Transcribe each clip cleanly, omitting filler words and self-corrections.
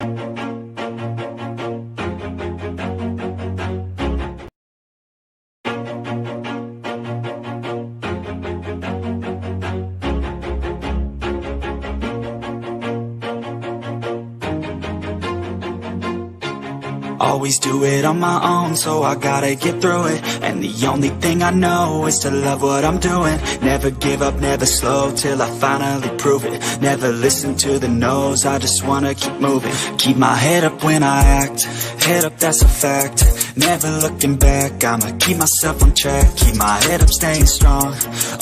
Always do it on my own, so I gotta get through it. And the only thing I know is to love what I'm doing. Never give up, never slow, till I finally prove it. Never listen to the no's, I just wanna keep moving. Keep my head up when I act, head up, that's a fact. Never looking back, I'ma keep myself on track. Keep my head up, staying strong,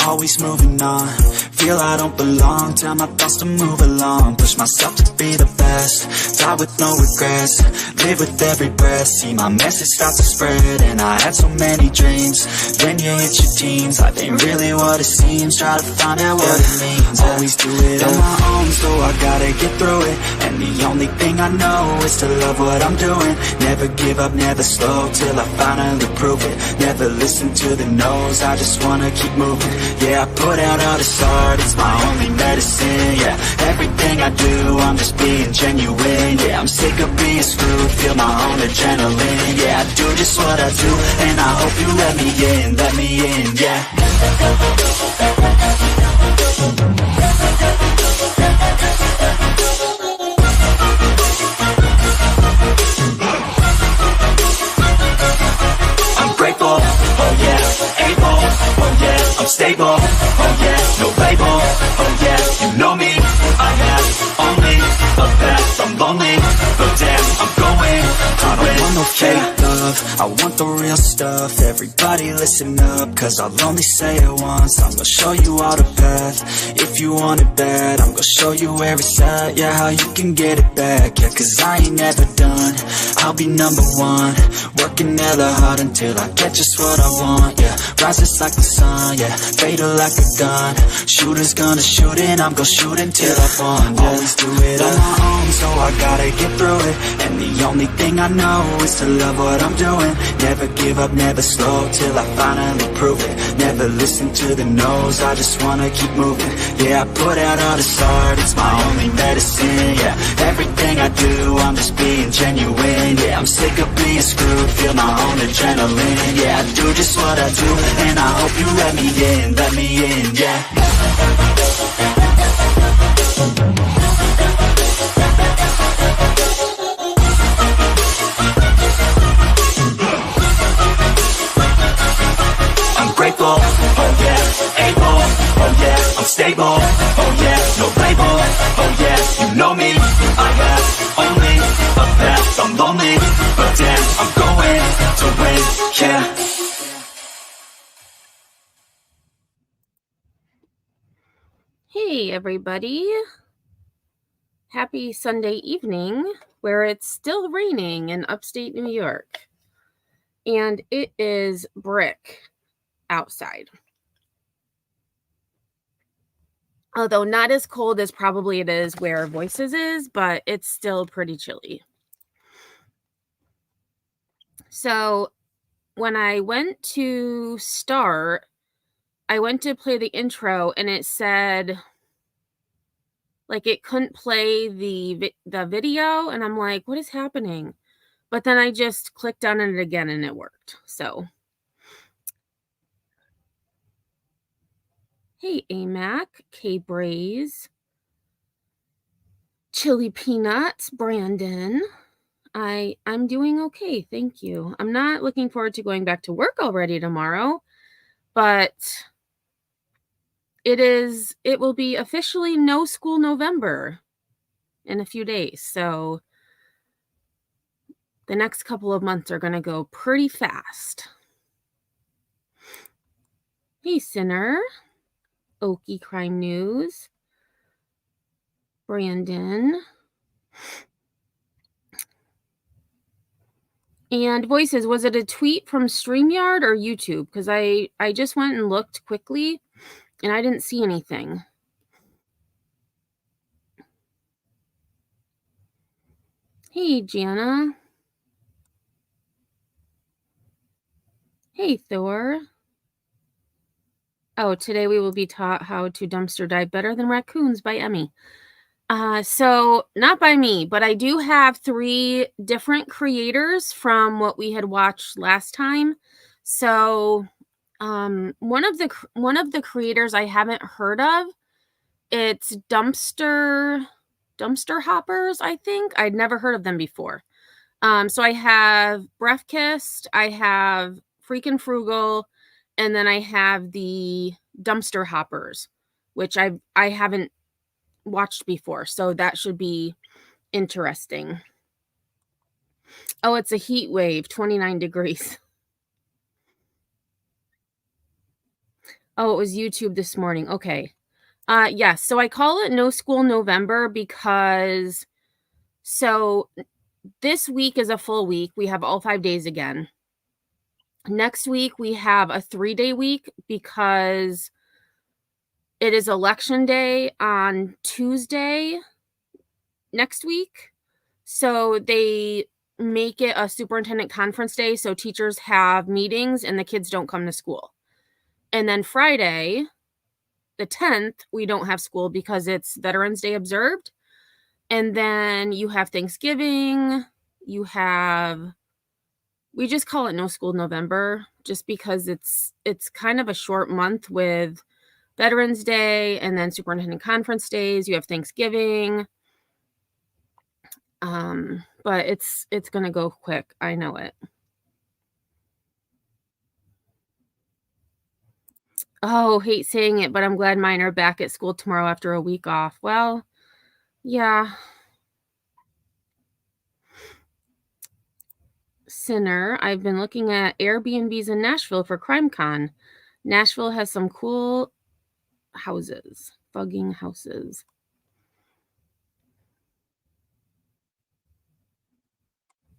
always moving on. Feel I don't belong, tell my thoughts to move along. Push myself to be the best, die with no regrets. Live with every breath, see my message start to spread. And I had so many dreams, when you hit your teens, life ain't really what it seems. Try to find out what it means. Always do it on my own, so I gotta get through it. And the only thing I know is to love what I'm doing. Never give up, never slow, till I finally prove it. Never listen to the no's, I just wanna keep moving. Yeah, I put out all this art, it's my only medicine. Yeah, everything I do, I'm just being genuine. Yeah, I'm sick of being screwed, feel my own adrenaline. Yeah, I do just what I do, and I hope you let me in, yeah. I'm grateful, oh yeah, able, oh yeah, I'm stable, oh yeah, no label, oh yeah, you know me, I have only a path, I'm lonely, but damn, I'm going to win. I don't want no fake love, I want the real stuff. Everybody listen up, cause I'll only say it once. I'm gonna show you all the path, if you want it bad. I'm gonna show you where it's at, yeah, how you can get it back. Yeah, cause I ain't never done, I'll be number one. Working hella hard until I get just what I want, yeah. Rises like the sun, yeah, fatal like a gun. Shooter's gonna shoot and I'm gonna shoot until I won, yeah. Always do it on my own, so I gotta get through it. And the only thing I know is to love what I'm doing. Never give up, never slow, till I finally prove it. Never listen to the no's, I just wanna keep moving. Yeah, I put out all this art, it's my only medicine. Yeah, everything I do, I'm just being genuine. Yeah, I'm sick of being screwed, feel my own adrenaline. Yeah, I do just what I do, and I hope you let me in, yeah. Grateful, oh yeah, able, oh yeah, I'm stable, oh yeah, no label, oh yeah, you know me, I have only a path, I'm lonely, but damn, I'm going to win, yeah. Hey everybody, happy Sunday evening, where it's still raining in upstate New York, and it is brick outside. Although not as cold as probably it is where Voices is, but it's still pretty chilly. So when I went to start, I went to play the intro and it said, like, it couldn't play the video, and I'm like, what is happening? But then I just clicked on it again and it worked. So hey, AMAC, K-Braze, Chili Peanuts, Brandon. I'm doing okay, thank you. I'm not looking forward to going back to work already tomorrow, but it will be officially no school November in a few days. So the next couple of months are going to go pretty fast. Hey, Sinner, Okie Crime News, Brandon, and Voices. Was it a tweet from StreamYard or YouTube? Because I just went and looked quickly and I didn't see anything. Hey, Jana. Hey, Thor. Oh, today we will be taught how to dumpster dive better than raccoons by Emmy. So not by me, but I do have 3 different creators from what we had watched last time. So, one of the creators I haven't heard of, it's Dumpster Hoppers, I think. I'd never heard of them before. So I have Breafkast, I have Freakin Frugal, and then I have the Dumpster Hoppers, which I haven't watched before, so that should be interesting. Oh, it's a heat wave, 29 degrees. Oh, it was YouTube this morning. Okay. Yes. So I call it No School November because so this week is a full week. We have all 5 days again. Next week we have a 3-day week because it is election day on Tuesday next week. So they make it a superintendent conference day so teachers have meetings and the kids don't come to school. And then Friday, the 10th, we don't have school because it's Veterans Day observed. And then you have Thanksgiving, we just call it No School November just because it's kind of a short month with Veterans Day and then superintendent conference days. You have Thanksgiving. But it's gonna go quick. I know it. Oh, hate saying it, but I'm glad mine are back at school tomorrow after a week off. Well, yeah. Sinner, I've been looking at Airbnbs in Nashville for CrimeCon. Nashville has some cool houses, bugging houses.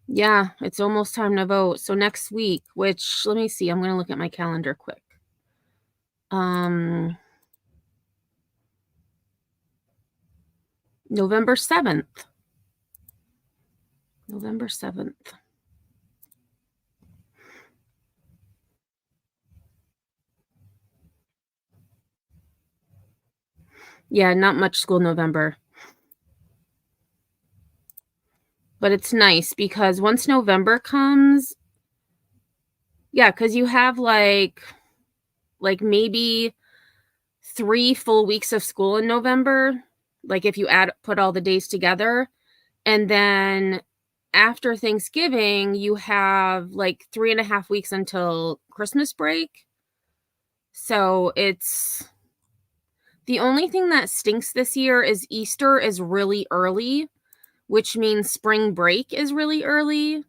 Yeah, it's almost time to vote. So next week, which let me see, I'm gonna look at my calendar quick. November 7th. November 7th. Yeah, not much school November. But it's nice because once November comes, yeah, because you have like maybe 3 full weeks of school in November, like if you put all the days together. And then after Thanksgiving, you have like 3.5 weeks until Christmas break. So it's the only thing that stinks this year is Easter is really early, which means spring break is really early,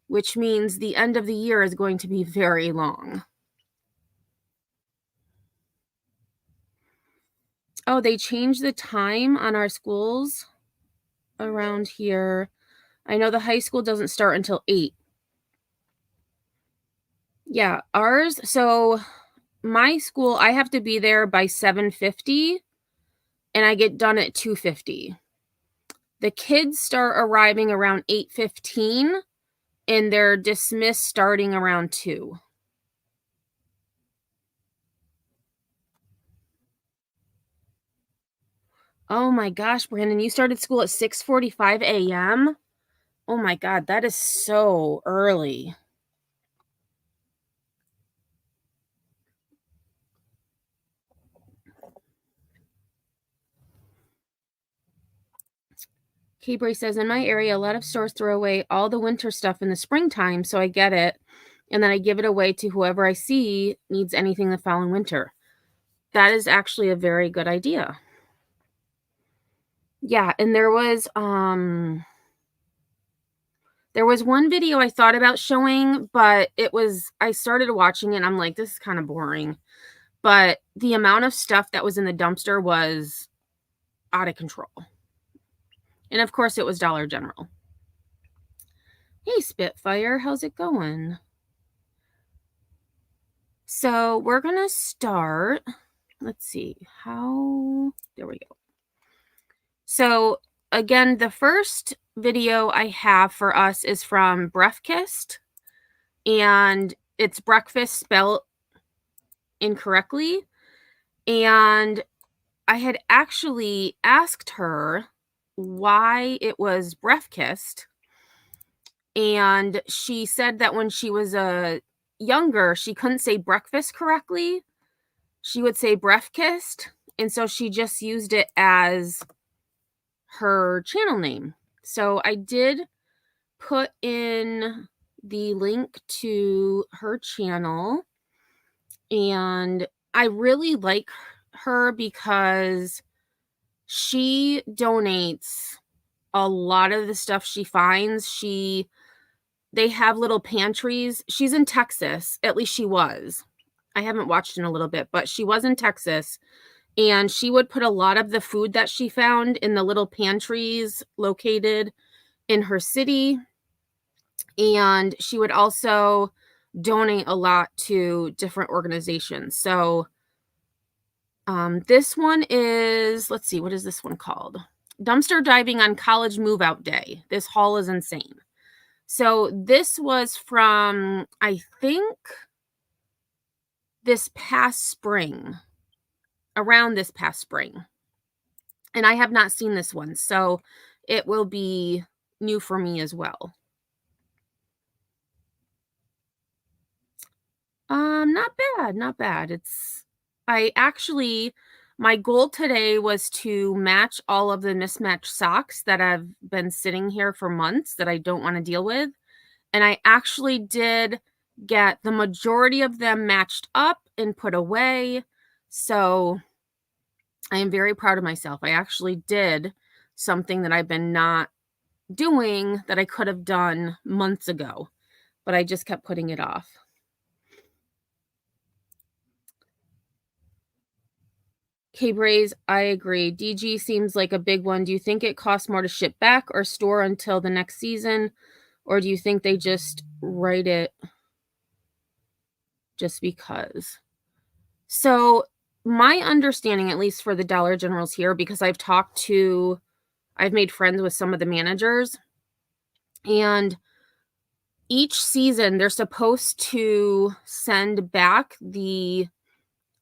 which means the end of the year is going to be very long. Oh, they changed the time on our schools around here. I know the high school doesn't start until 8. Yeah, ours, so my school, I have to be there by 7:50 and I get done at 2:50. The kids start arriving around 8:15 and they're dismissed starting around 2. Oh my gosh, Brandon, you started school at 6:45 a.m.? Oh my god, that is so early. Kaybury says, in my area, a lot of stores throw away all the winter stuff in the springtime, so I get it. And then I give it away to whoever I see needs anything the following winter. That is actually a very good idea. Yeah, and there was one video I thought about showing, but I started watching it and I'm like, this is kind of boring. But the amount of stuff that was in the dumpster was out of control. And of course, it was Dollar General. Hey, Spitfire, how's it going? So we're going to start. Let's see there we go. So again, the first video I have for us is from Breafkast, and it's breakfast spelled incorrectly. And I had actually asked her why it was Breafkast. And she said that when she was younger, she couldn't say breakfast correctly. She would say Breafkast, and so she just used it as her channel name. So I did put in the link to her channel, and I really like her because she donates a lot of the stuff she finds. They have little pantries. She's in Texas, at least she was. I haven't watched in a little bit, but she was in Texas, and she would put a lot of the food that she found in the little pantries located in her city. And she would also donate a lot to different organizations. So this one is, let's see, what is this one called? Dumpster Diving on College Move Out Day. This haul is insane. So this was from, I think, this past spring, around this past spring. And I have not seen this one, so it will be new for me as well. Not bad, not bad. My goal today was to match all of the mismatched socks that have been sitting here for months that I don't want to deal with. And I actually did get the majority of them matched up and put away. So I am very proud of myself. I actually did something that I've been not doing that I could have done months ago, but I just kept putting it off. K-Braze, I agree. DG seems like a big one. Do you think it costs more to ship back or store until the next season? Or do you think they just write it just because? So my understanding, at least for the Dollar Generals here, because I've made friends with some of the managers, and each season they're supposed to send back the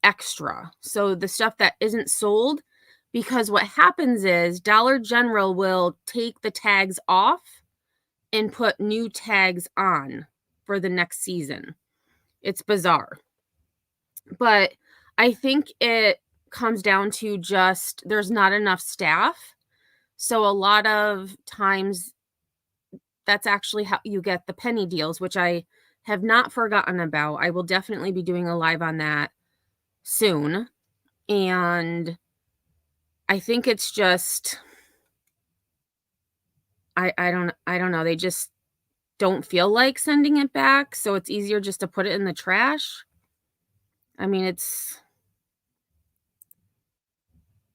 extra. So the stuff that isn't sold, because what happens is Dollar General will take the tags off and put new tags on for the next season. It's bizarre. But I think it comes down to just there's not enough staff. So a lot of times that's actually how you get the penny deals, which I have not forgotten about. I will definitely be doing a live on that soon. And I think it's just I don't know. They just don't feel like sending it back, so it's easier just to put it in the trash. I mean,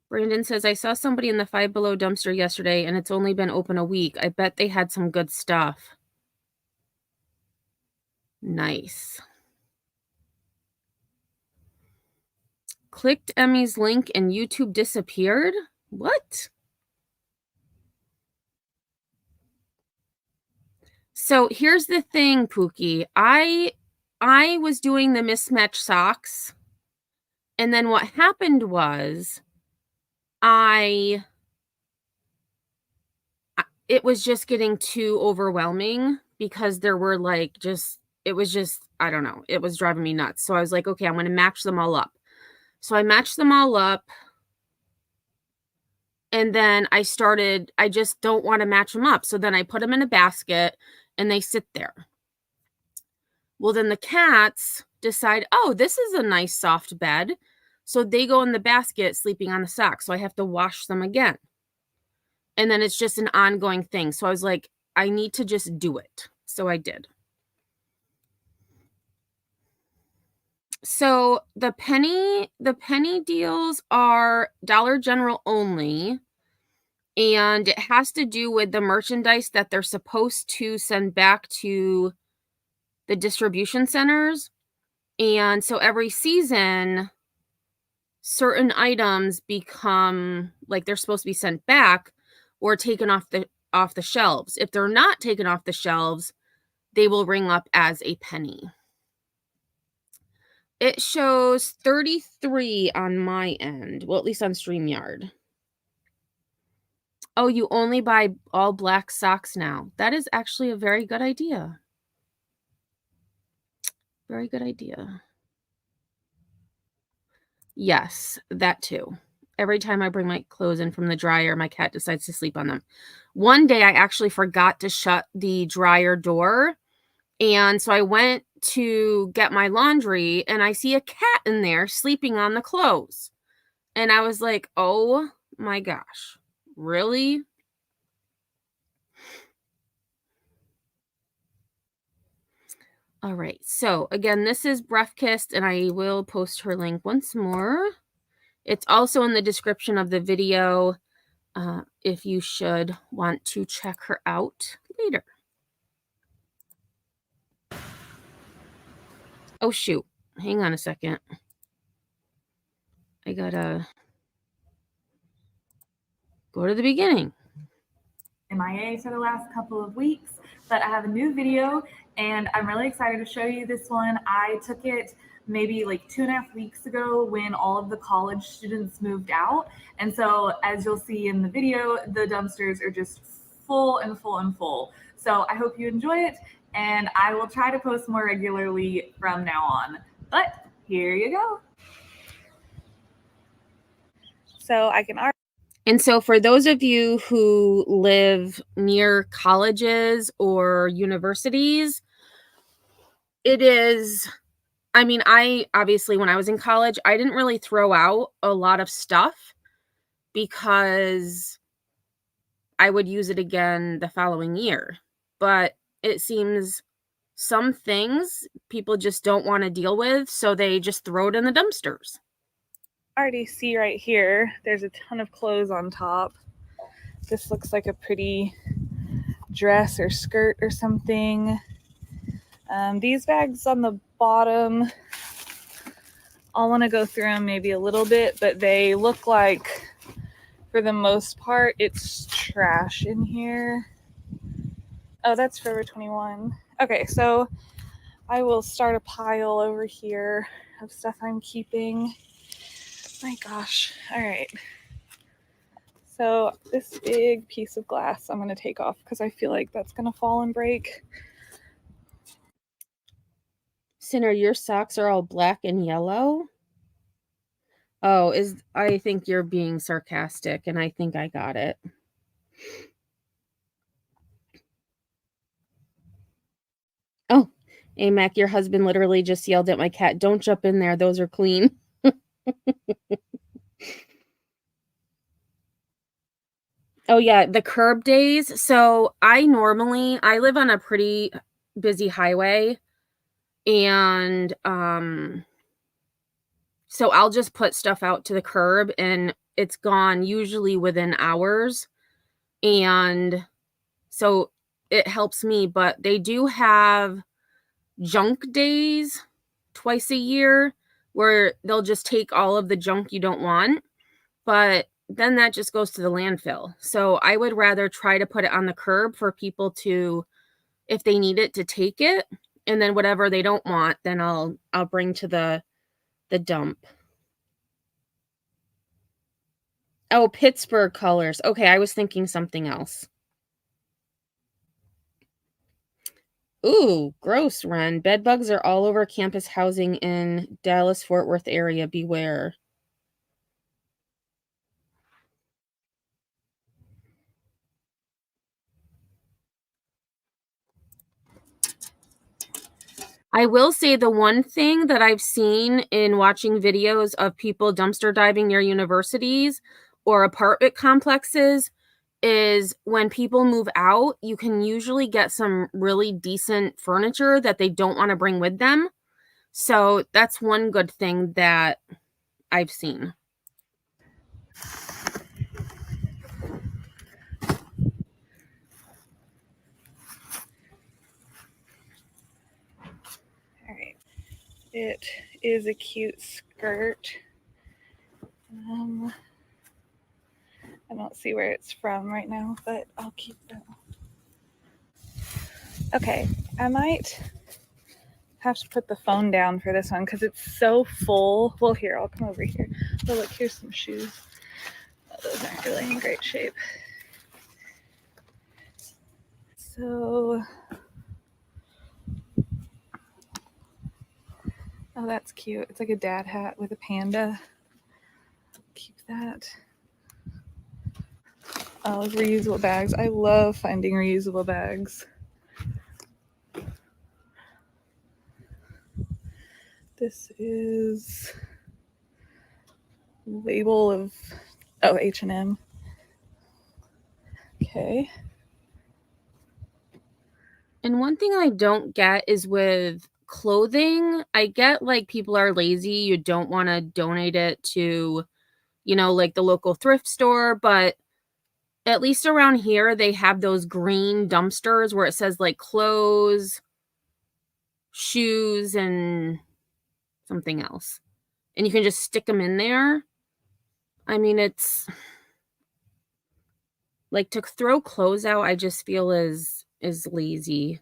Brandon says, I saw somebody in the Five Below dumpster yesterday and it's only been open a week. I bet they had some good stuff. Nice. Clicked Emmy's link and YouTube disappeared? What? So here's the thing, Pookie. I was doing the mismatched socks, and then what happened was it was just getting too overwhelming because there were it was just, I don't know, it was driving me nuts. So I was like, okay, I'm going to match them all up. So I matched them all up. And then I just don't want to match them up. So then I put them in a basket and they sit there. Well, then the cats decide, oh, this is a nice soft bed. So they go in the basket sleeping on the socks. So I have to wash them again. And then it's just an ongoing thing. So I was like, I need to just do it. So I did. So the penny deals are Dollar General only. And it has to do with the merchandise that they're supposed to send back to the distribution centers. And so every season, certain items become like they're supposed to be sent back or taken off the shelves. If they're not taken off the shelves, they will ring up as a penny. It shows 33 on my end. Well, at least on StreamYard. Oh, you only buy all black socks now. That is actually a very good idea. Very good idea. Yes, that too. Every time I bring my clothes in from the dryer, my cat decides to sleep on them. One day I actually forgot to shut the dryer door. And so I went to get my laundry and I see a cat in there sleeping on the clothes. And I was like, oh my gosh, really? All right. So again, this is Breafkast, and I will post her link once more. It's also in the description of the video if you should want to check her out later. Oh, shoot. Hang on a second. I gotta go to the beginning. MIA for the last couple of weeks, but I have a new video and I'm really excited to show you this one. I took it maybe like 2.5 weeks ago when all of the college students moved out. And so as you'll see in the video, the dumpsters are just full and full and full. So I hope you enjoy it, and I will try to post more regularly from now on. But here you go. So I can already. And so for those of you who live near colleges or universities, it is, I mean, I obviously, when I was in college, I didn't really throw out a lot of stuff because I would use it again the following year. But it seems some things people just don't want to deal with, so they just throw it in the dumpsters. Already see right here, there's a ton of clothes on top. This looks like a pretty dress or skirt or something. These bags on the bottom, I'll want to go through them maybe a little bit, but they look like, for the most part, it's trash in here. Oh, that's Forever 21. Okay, so I will start a pile over here of stuff I'm keeping. My gosh. All right. So this big piece of glass I'm going to take off because I feel like that's going to fall and break. Sinner, your socks are all black and yellow? Oh, I think you're being sarcastic, and I think I got it. Oh, Amac, your husband literally just yelled at my cat, "Don't jump in there. Those are clean." Oh, yeah, the curb days. So I live on a pretty busy highway, and so I'll just put stuff out to the curb and it's gone usually within hours. And so it helps me, but they do have junk days twice a year where they'll just take all of the junk you don't want, but then that just goes to the landfill. So I would rather try to put it on the curb for people to, if they need it, to take it, and then whatever they don't want, then I'll bring to the dump. Oh, Pittsburgh colors. Okay, I was thinking something else. Ooh, gross, Ren. Bed bugs are all over campus housing in Dallas-Fort Worth area. Beware. I will say the one thing that I've seen in watching videos of people dumpster diving near universities or apartment complexes is when people move out, you can usually get some really decent furniture that they don't want to bring with them. So that's one good thing that I've seen. All right. It is a cute skirt. I don't see where it's from right now, but I'll keep that. Okay, I might have to put the phone down for this one because it's so full. Well, here, I'll come over here. Oh, look, here's some shoes. Oh, those aren't really in great shape. So, oh, that's cute. It's like a dad hat with a panda. Keep that. Oh, reusable bags. I love finding reusable bags. This is label of, oh, H&M. Okay. And one thing I don't get is with clothing, I get like people are lazy, you don't want to donate it to, you know, like the local thrift store, but at least around here they have those green dumpsters where it says like clothes, shoes, and something else. And you can just stick them in there. I mean, it's like to throw clothes out, I just feel is lazy.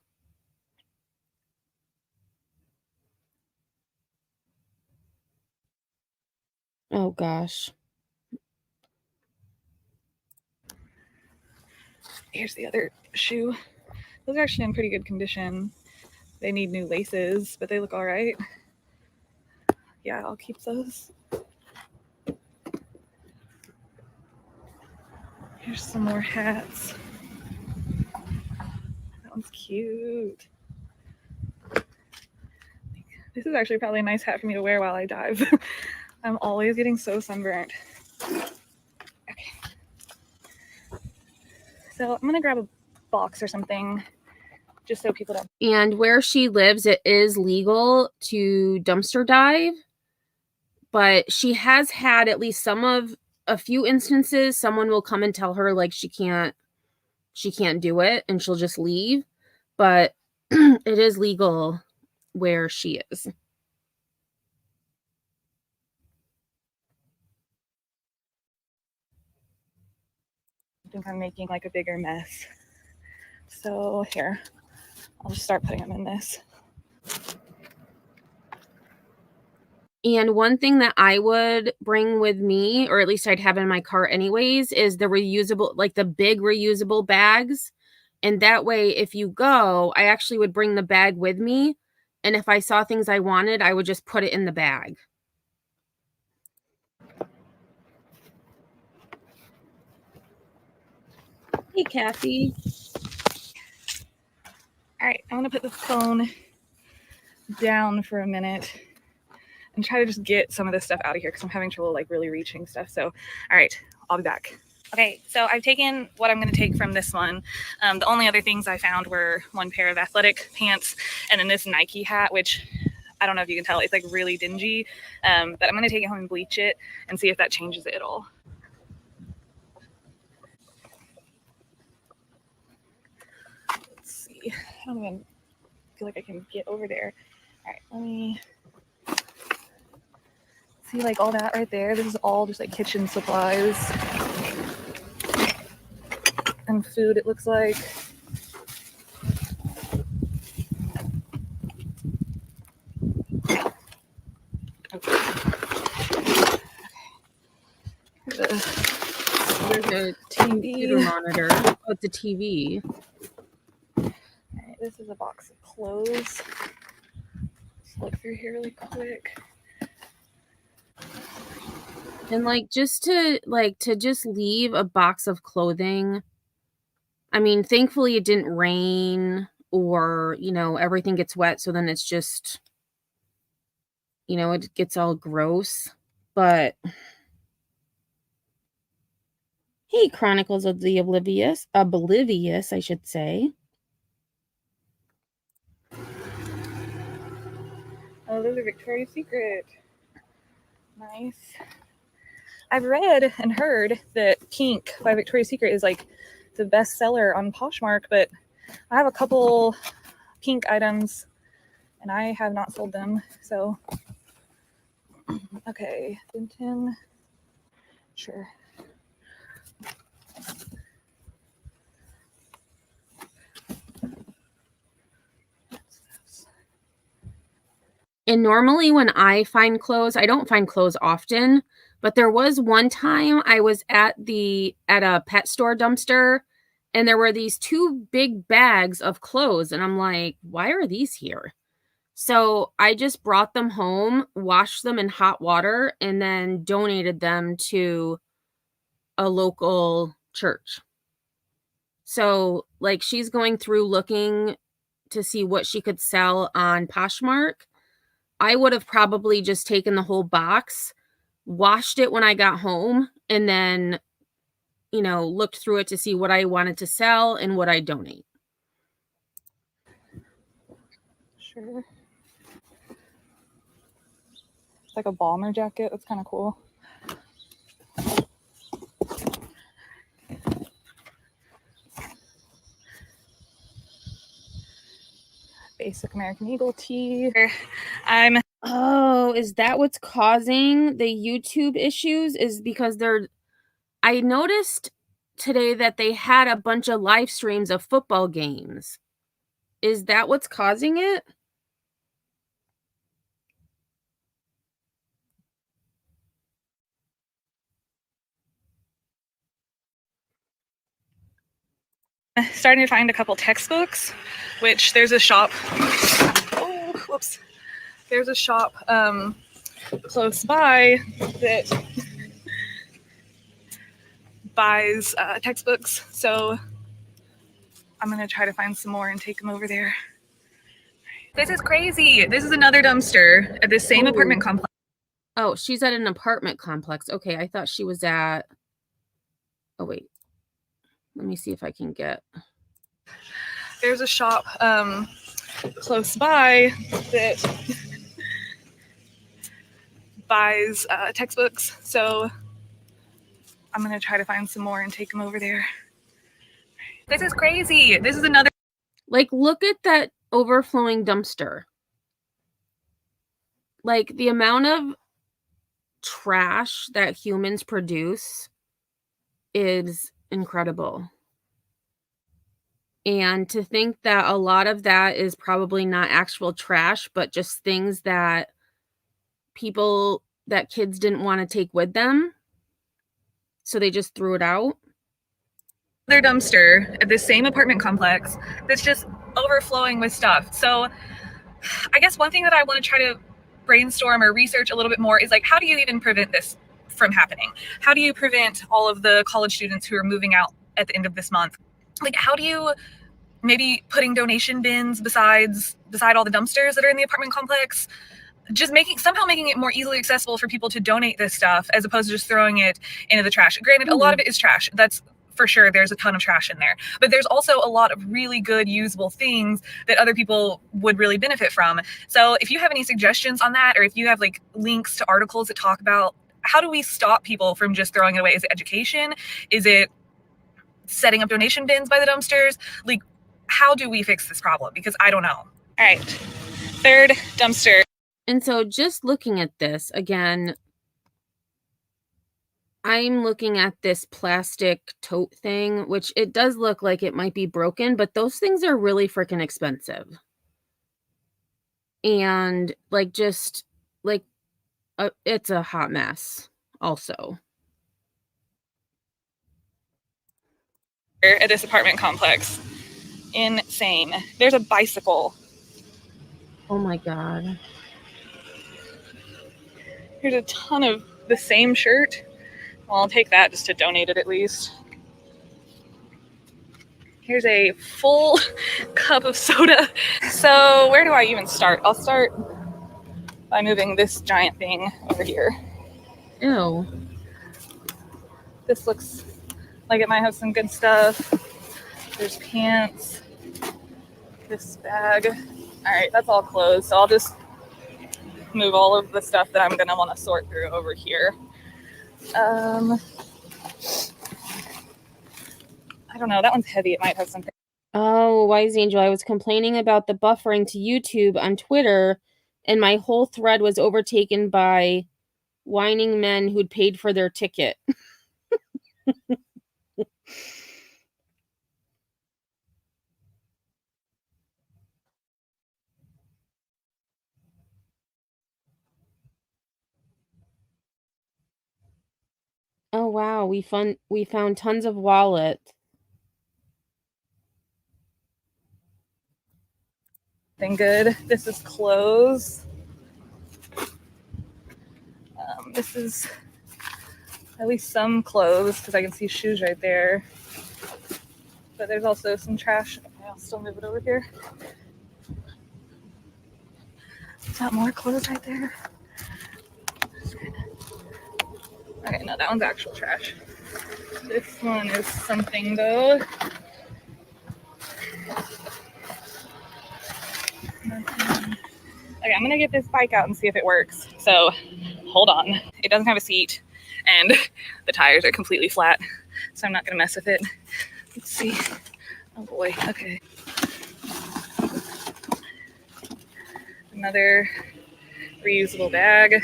Oh gosh. Here's the other shoe. Those are actually in pretty good condition. They need new laces, but they look all right. Yeah, I'll keep those. Here's some more hats. That one's cute. This is actually probably a nice hat for me to wear while I dive. I'm always getting so sunburnt. Okay. So I'm gonna grab a box or something just so people don't. And where she lives, it is legal to dumpster dive, but she has had at least a few instances, someone will come and tell her like she can't do it and she'll just leave, but it is legal where she is. I think I'm making like a bigger mess. So here, I'll just start putting them in this. And one thing that I would bring with me, or at least I'd have in my car anyways, is the reusable, like the big reusable bags. And that way, if you go, I actually would bring the bag with me. And if I saw things I wanted, I would just put it in the bag. Hey, Kathy. All right, I'm gonna put the phone down for a minute and try to just get some of this stuff out of here because I'm having trouble like really reaching stuff. So, all right, I'll be back. Okay, so I've taken what I'm going to take from this one. The only other things I found were one pair of athletic pants and then this Nike hat, which I don't know if you can tell, it's like really dingy. But I'm going to take it home and bleach it and see if that changes it at all. Let's see. I don't even feel like I can get over there. All right, let me see, like all that right there. This is all just like kitchen supplies and food, it looks like. Okay. There's a computer monitor. Oh, it's a TV. All right, this is a box of clothes. Let's look through here really quick. And like just to just leave a box of clothing. I mean, thankfully it didn't rain or, you know, everything gets wet. So then it's just, you know, it gets all gross. But hey, Chronicles of the Oblivious, I should say. Oh, those are Victoria's Secret. Nice. I've read and heard that Pink by Victoria's Secret is like the best seller on Poshmark, but I have a couple Pink items and I have not sold them. So, okay, Denton. Sure. And normally when I find clothes, I don't find clothes often, but there was one time I was at a pet store dumpster And there were these 2 big bags of clothes, and I'm like, "Why are these here?" So, I just brought them home, washed them in hot water, and then donated them to a local church. So, like, she's going through looking to see what she could sell on Poshmark. I would have probably just taken the whole box, washed it when I got home, and then, looked through it to see what I wanted to sell and what I'd donate. Sure. It's like a bomber jacket. That's kind of cool. Basic American Eagle tee. Oh, is that what's causing the YouTube issues? Is because I noticed today that they had a bunch of live streams of football games. Is that what's causing it? Starting to find a couple textbooks, which there's a shop. Oh, whoops. There's a shop close by that buys textbooks. So I'm going to try to find some more and take them over there. This is crazy. This is another dumpster at this same apartment complex. Oh, she's at an apartment complex. Okay, I thought she was at... Oh, wait. Let me see if I can get... There's a shop close by that buys textbooks. So I'm going to try to find some more and take them over there. This is crazy. This is another... Like, look at that overflowing dumpster. Like, the amount of trash that humans produce is incredible. And to think that a lot of that is probably not actual trash, but just things that kids didn't want to take with them. So they just threw it out. Their dumpster at this same apartment complex that's just overflowing with stuff. So I guess one thing that I want to try to brainstorm or research a little bit more is like, how do you even prevent this from happening? How do you prevent all of the college students who are moving out at the end of this month? Like, how do you maybe putting donation bins beside all the dumpsters that are in the apartment complex? Just somehow making it more easily accessible for people to donate this stuff as opposed to just throwing it into the trash. Granted, a lot of it is trash. That's for sure. There's a ton of trash in there, but there's also a lot of really good usable things that other people would really benefit from. So if you have any suggestions on that, or if you have like links to articles that talk about how do we stop people from just throwing it away? Is it education? Is it setting up donation bins by the dumpsters? Like, how do we fix this problem? Because I don't know. All right. Third dumpster. And so just looking at this again, I'm looking at this plastic tote thing, which it does look like it might be broken, but those things are really freaking expensive. And like, just like, it's a hot mess also. At this apartment complex. Insane. There's a bicycle. Oh my God. Here's a ton of the same shirt. Well, I'll take that just to donate it at least. Here's a full cup of soda. So where do I even start? I'll start by moving this giant thing over here. Ew. This looks like it might have some good stuff. There's pants. This bag. All right, that's all closed. So I'll just move all of the stuff that I'm gonna want to sort through over here. I don't know. That one's heavy. It might have something. Oh, Wise Angel, I was complaining about the buffering to YouTube on Twitter, and my whole thread was overtaken by whining men who'd paid for their ticket. Oh wow, we found tons of wallets. something good. This is clothes. This is at least some clothes because I can see shoes right there. But there's also some trash. Okay, I'll still move it over here. Is that more clothes right there? Okay, no, that one's actual trash. This one is something though. Okay, I'm gonna get this bike out and see if it works. So, hold on. It doesn't have a seat and the tires are completely flat, so I'm not gonna mess with it. Let's see. Oh boy, okay. Another reusable bag.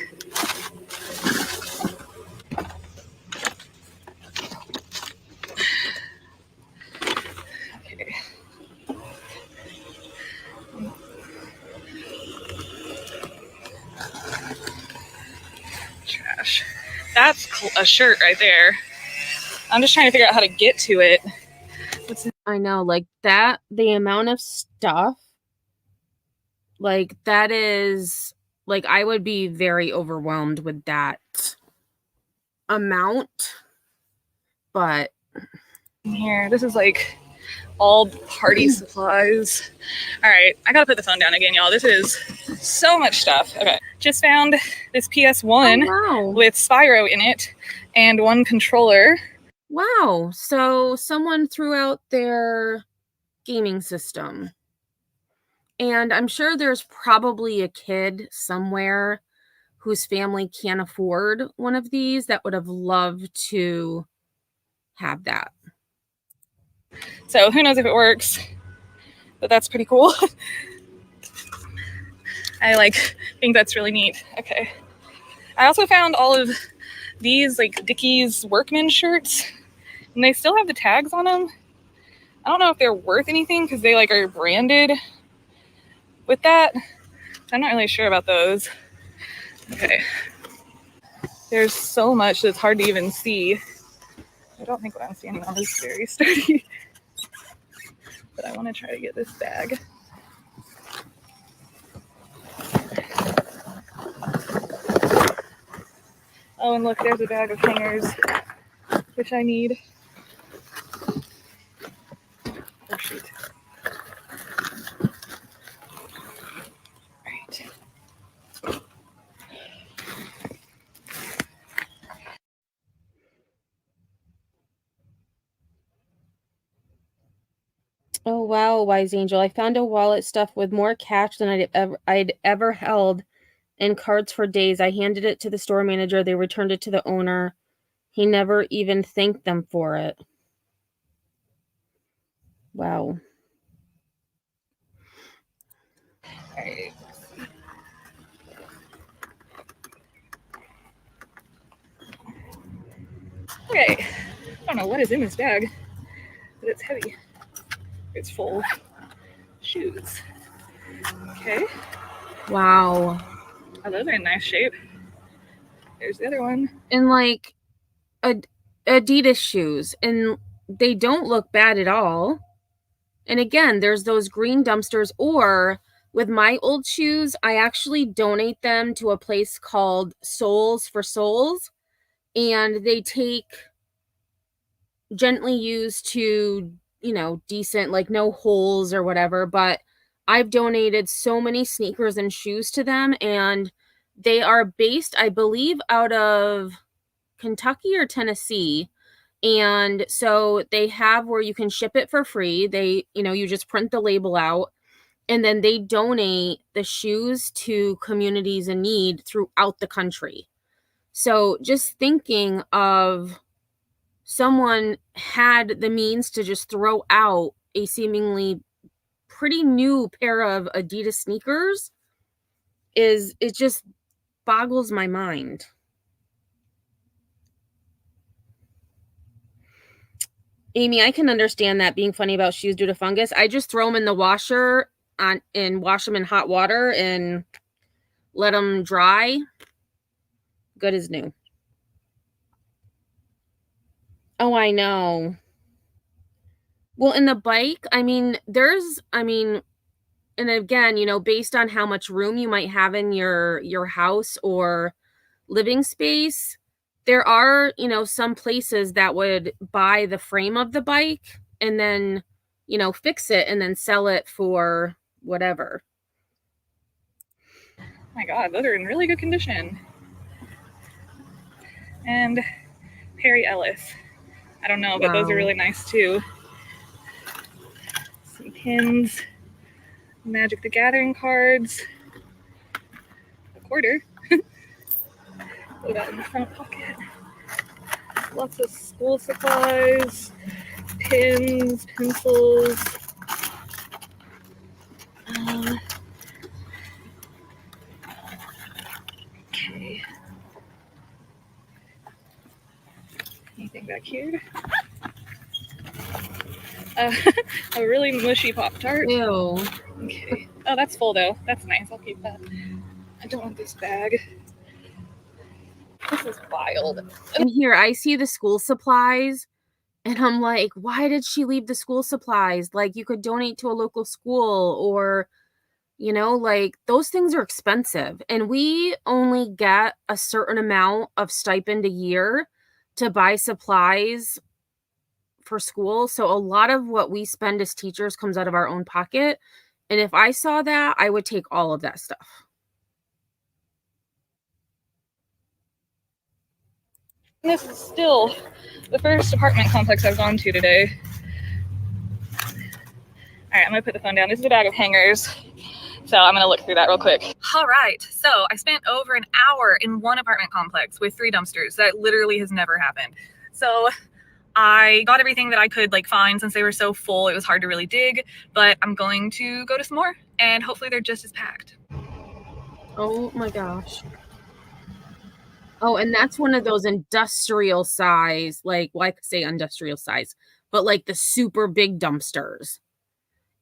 Okay. Trash. That's a shirt right there. I'm just trying to figure out how to get to it. I know, like that, the amount of stuff, like that is, like I would be very overwhelmed with that amount, but here, this is like all party supplies. All right, I gotta put the phone down again, y'all. This is so much stuff. Okay, just found this PS1 wow. with Spyro in it and one controller. Wow, so someone threw out their gaming system. And I'm sure there's probably a kid somewhere whose family can't afford one of these that would have loved to have that. So who knows if it works, but that's pretty cool. I think that's really neat. Okay. I also found all of these like Dickies workman shirts, and they still have the tags on them. I don't know if they're worth anything because they like are branded with that. I'm not really sure about those. Okay. There's so much that's hard to even see. I don't think what I'm standing on is very sturdy. But I want to try to get this bag. Oh, and look, there's a bag of hangers, which I need. Oh, shoot. Right. Oh wow, Wise Angel! I found a wallet stuffed with more cash than I'd ever held, and cards for days. I handed it to the store manager. They returned it to the owner. He never even thanked them for it. Wow. All right. Okay. I don't know what is in this bag, but it's heavy. It's full. Shoes. Okay. Wow. Oh, those are in nice shape. There's the other one. And like Adidas shoes, and they don't look bad at all. And again, there's those green dumpsters, or with my old shoes, I actually donate them to a place called Souls for Souls, and they take gently used to, decent, like no holes or whatever, but I've donated so many sneakers and shoes to them, and they are based, I believe, out of Kentucky or Tennessee. And so they have where you can ship it for free. They, you just print the label out, and then they donate the shoes to communities in need throughout the country. So just thinking of someone had the means to just throw out a seemingly pretty new pair of Adidas sneakers it just boggles my mind. Amy, I can understand that being funny about shoes due to fungus. I just throw them in the washer and wash them in hot water and let them dry. Good as new. Oh, I know. Well, in the bike, and again, you know, based on how much room you might have in your house or living space, there are, you know, some places that would buy the frame of the bike and then, you know, fix it and then sell it for whatever. Oh my God, those are in really good condition. And Perry Ellis. I don't know, but those are really nice too. Some pins, Magic the Gathering cards, a quarter. Put that in the front pocket. Lots of school supplies, pins, pencils. Okay. Anything back here? A really mushy Pop-Tart. Ew. Okay. Oh, that's full though. That's nice. I'll keep that. I don't want this bag. This is wild. And here I see the school supplies and I'm like, why did she leave the school supplies? Like, you could donate to a local school, or, you know, like, those things are expensive. And we only get a certain amount of stipend a year to buy supplies for school. So a lot of what we spend as teachers comes out of our own pocket. And if I saw that, I would take all of that stuff. This is still the first apartment complex I've gone to today. All right, I'm gonna put the phone down. This is a bag of hangers, so I'm gonna look through that real quick. All right, so I spent over an hour in one apartment complex with 3 dumpsters. That literally has never happened. So I got everything that I could find. Since they were so full, it was hard to really dig, but I'm going to go to some more and hopefully they're just as packed. Oh my gosh. Oh, and that's one of those industrial size, like, well, I could say industrial size, but like the super big dumpsters.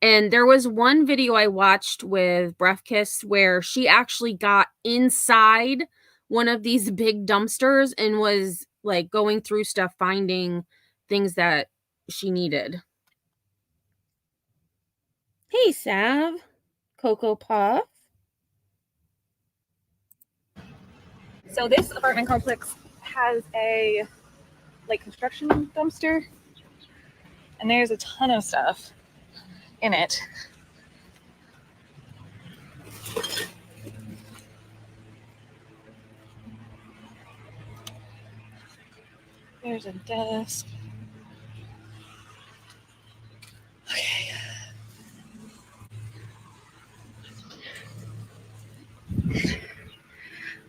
And there was one video I watched with Breafkast where she actually got inside one of these big dumpsters and was like going through stuff, finding things that she needed. Hey, Sav. Cocoa Puff. So this apartment complex has a construction dumpster, and there's a ton of stuff in it. There's a desk. Okay.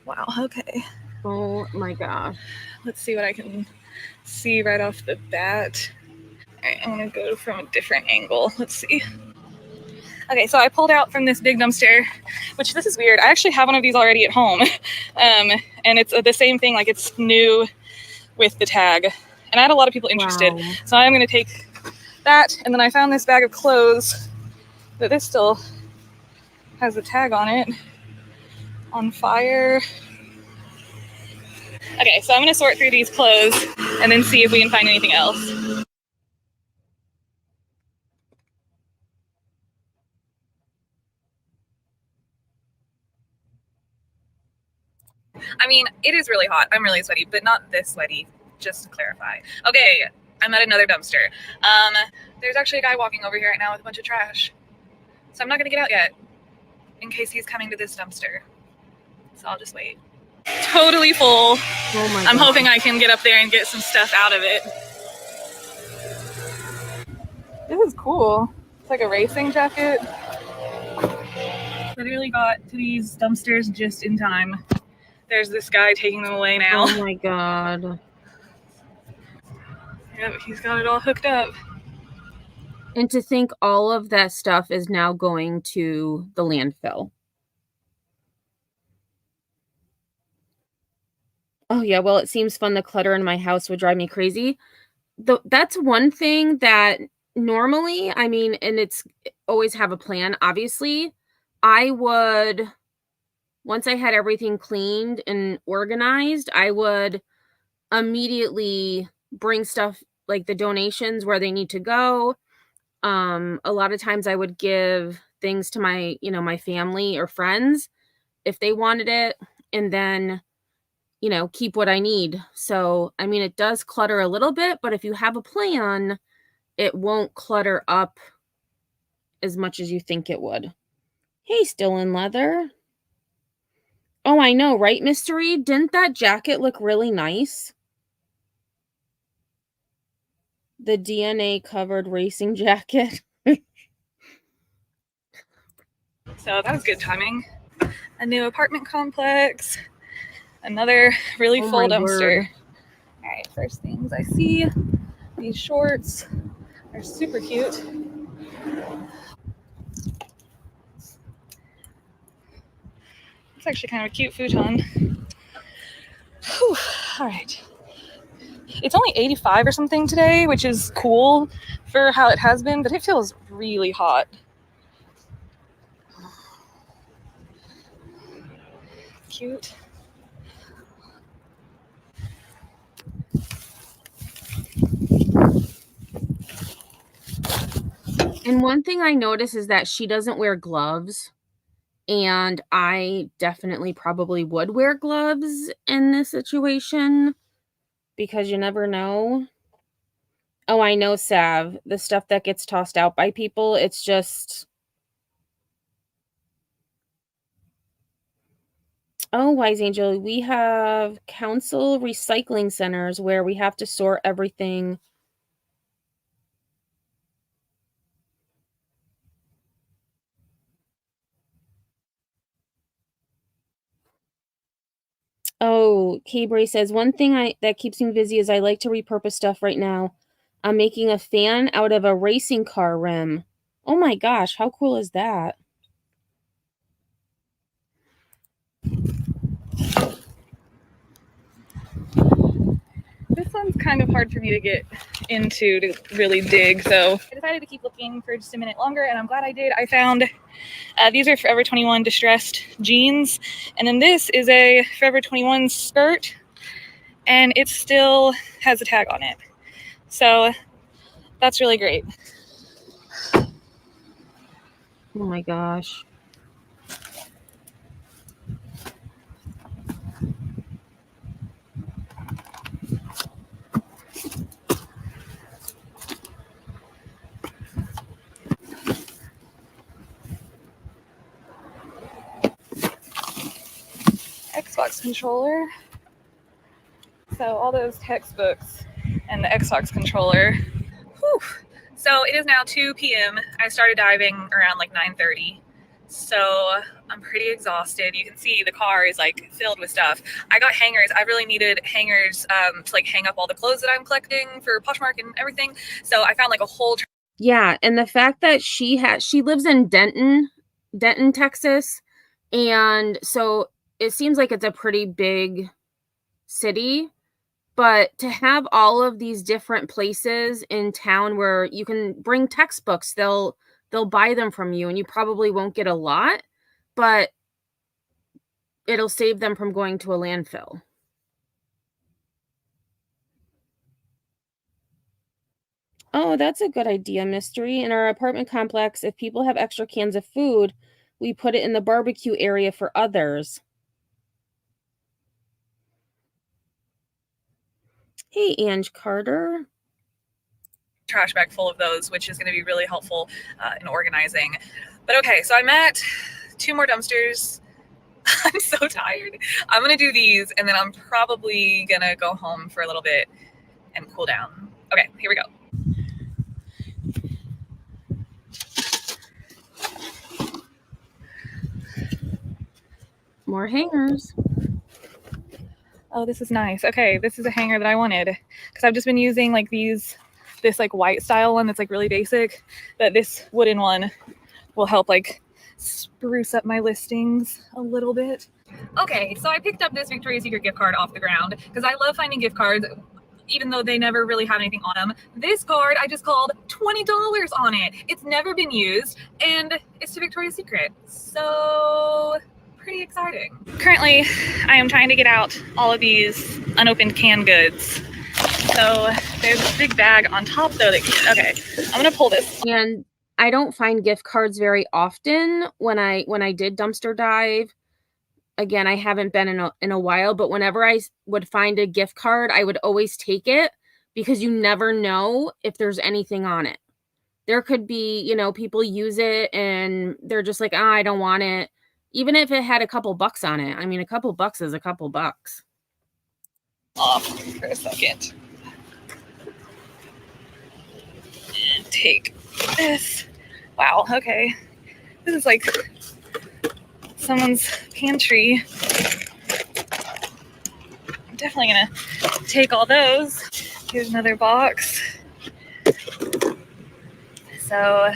Wow, okay. Oh my gosh. Let's see what I can see right off the bat. All right, I'm gonna go from a different angle. Let's see. Okay, so I pulled out from this big dumpster, which this is weird. I actually have one of these already at home. And it's the same thing, like it's new with the tag. And I had a lot of people interested. Wow. So I'm gonna take that, and then I found this bag of clothes that this still has the tag on it. On fire. Okay, so I'm gonna sort through these clothes and then see if we can find anything else. I mean, it is really hot. I'm really sweaty, but not this sweaty, just to clarify. Okay, I'm at another dumpster. There's actually a guy walking over here right now with a bunch of trash. So I'm not gonna get out yet, in case he's coming to this dumpster. So I'll just wait. Totally full. Oh my I'm God. hoping I can get up there and get some stuff out of it. This is cool. It's like a racing jacket. Literally got to these dumpsters just in time. There's this guy taking them away now. Oh my God. Yep, he's got it all hooked up. And to think all of that stuff is now going to the landfill. Oh yeah, well, it seems fun. The clutter in my house would drive me crazy. That's one thing that normally, I mean, and it's always have a plan, obviously. I would, once I had everything cleaned and organized, I would immediately bring stuff like the donations where they need to go. A lot of times I would give things to my, you know, my family or friends if they wanted it, and then, you know, keep what I need. So, I mean, it does clutter a little bit, but if you have a plan, it won't clutter up as much as you think it would. Hey, still in leather. Oh, I know, right, Mystery? Didn't that jacket look really nice? The DNA covered racing jacket. So that was good timing. A new apartment complex. Another really Oh full my dumpster. word. All right, first things I see, these shorts are super cute. It's actually kind of a cute futon. Whew. All right. It's only 85 or something today, which is cool for how it has been, but it feels really hot. Cute. And one thing I notice is that she doesn't wear gloves. And I definitely probably would wear gloves in this situation because you never know. Oh, I know, Sav. The stuff that gets tossed out by people, it's just... Oh, Wise Angel, we have council recycling centers where we have to sort everything. Oh, K-Bray says, one thing that keeps me busy is I like to repurpose stuff right now. I'm making a fan out of a racing car rim. Oh my gosh, how cool is that? This one's kind of hard for me to get into to really dig, so I decided to keep looking for just a minute longer, and I'm glad I did. I found these are Forever 21 distressed jeans, and then this is a Forever 21 skirt, and it still has a tag on it. So that's really great. Oh my gosh. Xbox controller. So all those textbooks and the Xbox controller. Whew. So it is now 2 p.m. I started diving around like 9:30. So I'm pretty exhausted. You can see the car is like filled with stuff. I got hangers. I really needed hangers to like hang up all the clothes that I'm collecting for Poshmark and everything. So I found like a whole... Yeah, and the fact that she lives in Denton, Texas, and so it seems like it's a pretty big city, but to have all of these different places in town where you can bring textbooks, they'll buy them from you, and you probably won't get a lot, but it'll save them from going to a landfill. Oh, that's a good idea, Mystery. In our apartment complex, if people have extra cans of food, we put it in the barbecue area for others. Hey, Ange Carter. Trash bag full of those, which is going to be really helpful in organizing. But okay, so I'm at 2 more dumpsters. I'm so tired. I'm going to do these, and then I'm probably going to go home for a little bit and cool down. Okay, here we go. More hangers. Oh, this is nice. Okay, this is a hanger that I wanted because I've just been using like this like white style one that's like really basic, but this wooden one will help like spruce up my listings a little bit. Okay, so I picked up this Victoria's Secret gift card off the ground because I love finding gift cards even though they never really have anything on them. This card I just called $20 on it. It's never been used and it's to Victoria's Secret. So pretty exciting. Currently, I am trying to get out all of these unopened canned goods. So there's this big bag on top though that, okay, I'm gonna pull this. And I don't find gift cards very often when I did dumpster dive. Again, I haven't been in a while, but whenever I would find a gift card, I would always take it because you never know if there's anything on it. There could be, you know, people use it and they're just like, "Ah, I don't want it." Even if it had a couple bucks on it. I mean, a couple bucks is a couple bucks. Off for a second. And take this. Wow, okay. This is like someone's pantry. I'm definitely gonna take all those. Here's another box. So,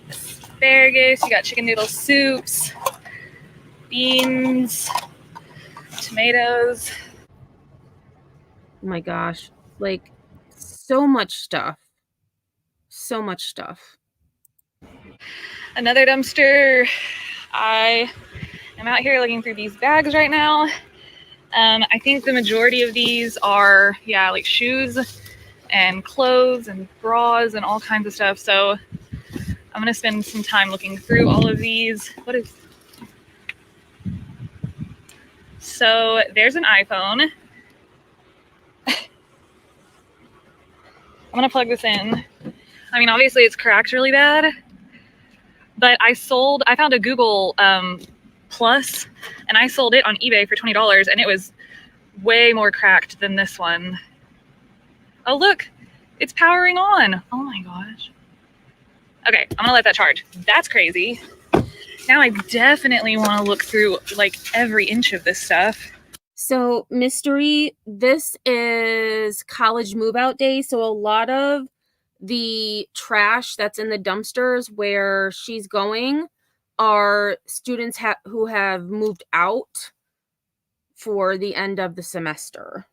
asparagus, you got chicken noodle soups, beans, tomatoes. Oh my gosh. Like, so much stuff. So much stuff. Another dumpster. I am out here looking through these bags right now. I think the majority of these are, yeah, like shoes and clothes and bras and all kinds of stuff. So I'm gonna spend some time looking through all of these. So there's an iPhone. I'm gonna plug this in. I mean, obviously it's cracked really bad, but I found a Google Plus and I sold it on eBay for $20 and it was way more cracked than this one. Oh, look, it's powering on. Oh my gosh. Okay, I'm gonna let that charge. That's crazy. Now I definitely want to look through like every inch of this stuff. So, mystery, this is college move out day. So, a lot of the trash that's in the dumpsters where she's going are students who have moved out for the end of the semester.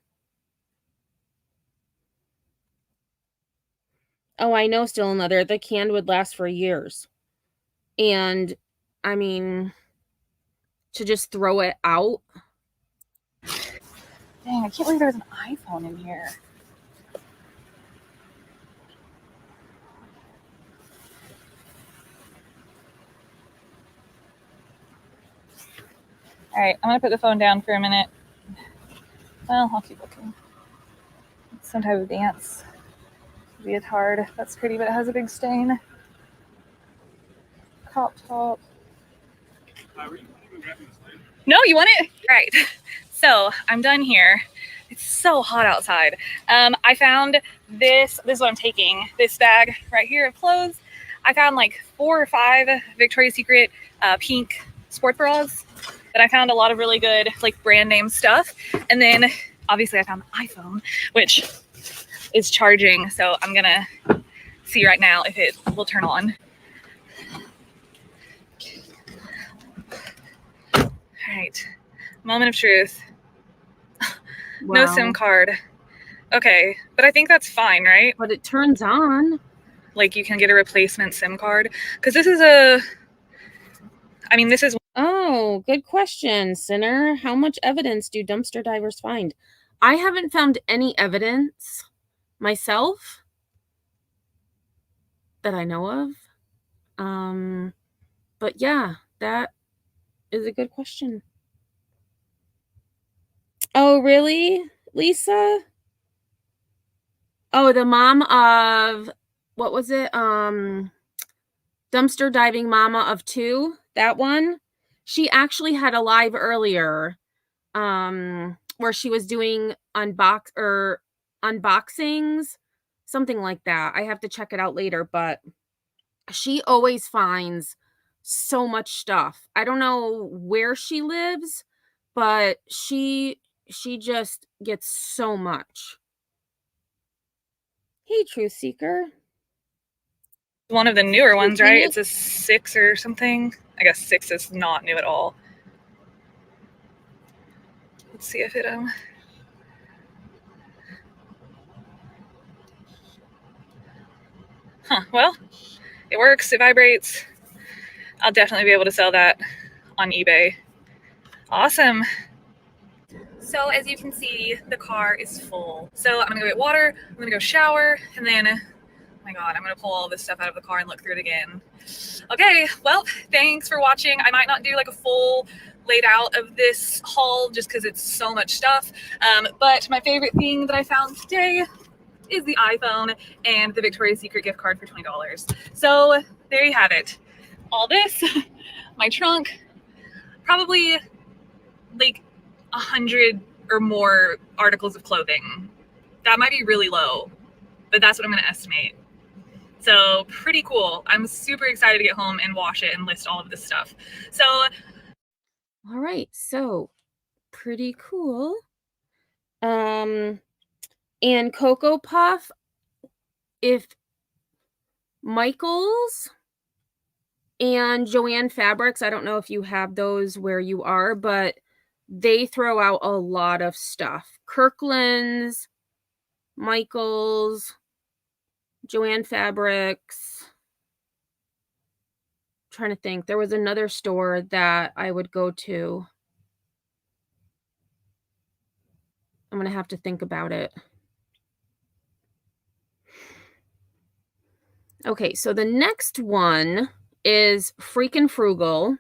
Oh, I know still another. The can would last for years. And I mean, to just throw it out. Dang, I can't believe there's an iPhone in here. All right, I'm gonna put the phone down for a minute. Well, I'll keep looking. It's some type of dance leotard. That's pretty, but it has a big stain. Crop top. No, you want it? All right. So I'm done here. It's so hot outside. I found this. This is what I'm taking. This bag right here of clothes. I found like 4 or 5 Victoria's Secret pink sports bras. But I found a lot of really good like brand name stuff. And then obviously I found the iPhone, which is charging. So I'm gonna see right now if it will turn on. All right, moment of truth. Wow. No SIM card. Okay, but I think that's fine, right? But it turns on. Like you can get a replacement SIM card. Because this is this is... Oh, good question, Sinner. How much evidence do dumpster divers find? I haven't found any evidence myself that I know of. But yeah, that is a good question. Oh, really, Lisa? Oh, the mom of, what was it? Dumpster diving mama of 2, that one. She actually had a live earlier where she was doing unboxings, something like that. I have to check it out later, but she always finds so much stuff. I don't know where she lives, but she just gets so much. Hey, Truth Seeker. One of the newer ones, right? It's a 6 or something. I guess 6 is not new at all. Let's see if it well, it works. It vibrates. I'll definitely be able to sell that on eBay. Awesome. So as you can see, the car is full. So I'm gonna go get water, I'm gonna go shower, and then my God, I'm going to pull all this stuff out of the car and look through it again. Okay, well, thanks for watching. I might not do like a full laid out of this haul just because it's so much stuff. But my favorite thing that I found today is the iPhone and the Victoria's Secret gift card for $20. So there you have it. All this, my trunk, probably like 100 or more articles of clothing. That might be really low, but that's what I'm going to estimate. So pretty cool. I'm super excited to get home and wash it and list all of this stuff. So, all right, so pretty cool. And Cocoa Puff, if Michaels and Joanne Fabrics, I don't know if you have those where you are, but they throw out a lot of stuff. Kirkland's, Michaels, Joanne Fabrics. I'm trying to think. There was another store that I would go to. I'm going to have to think about it. Okay, so the next one is Freakin Frugal.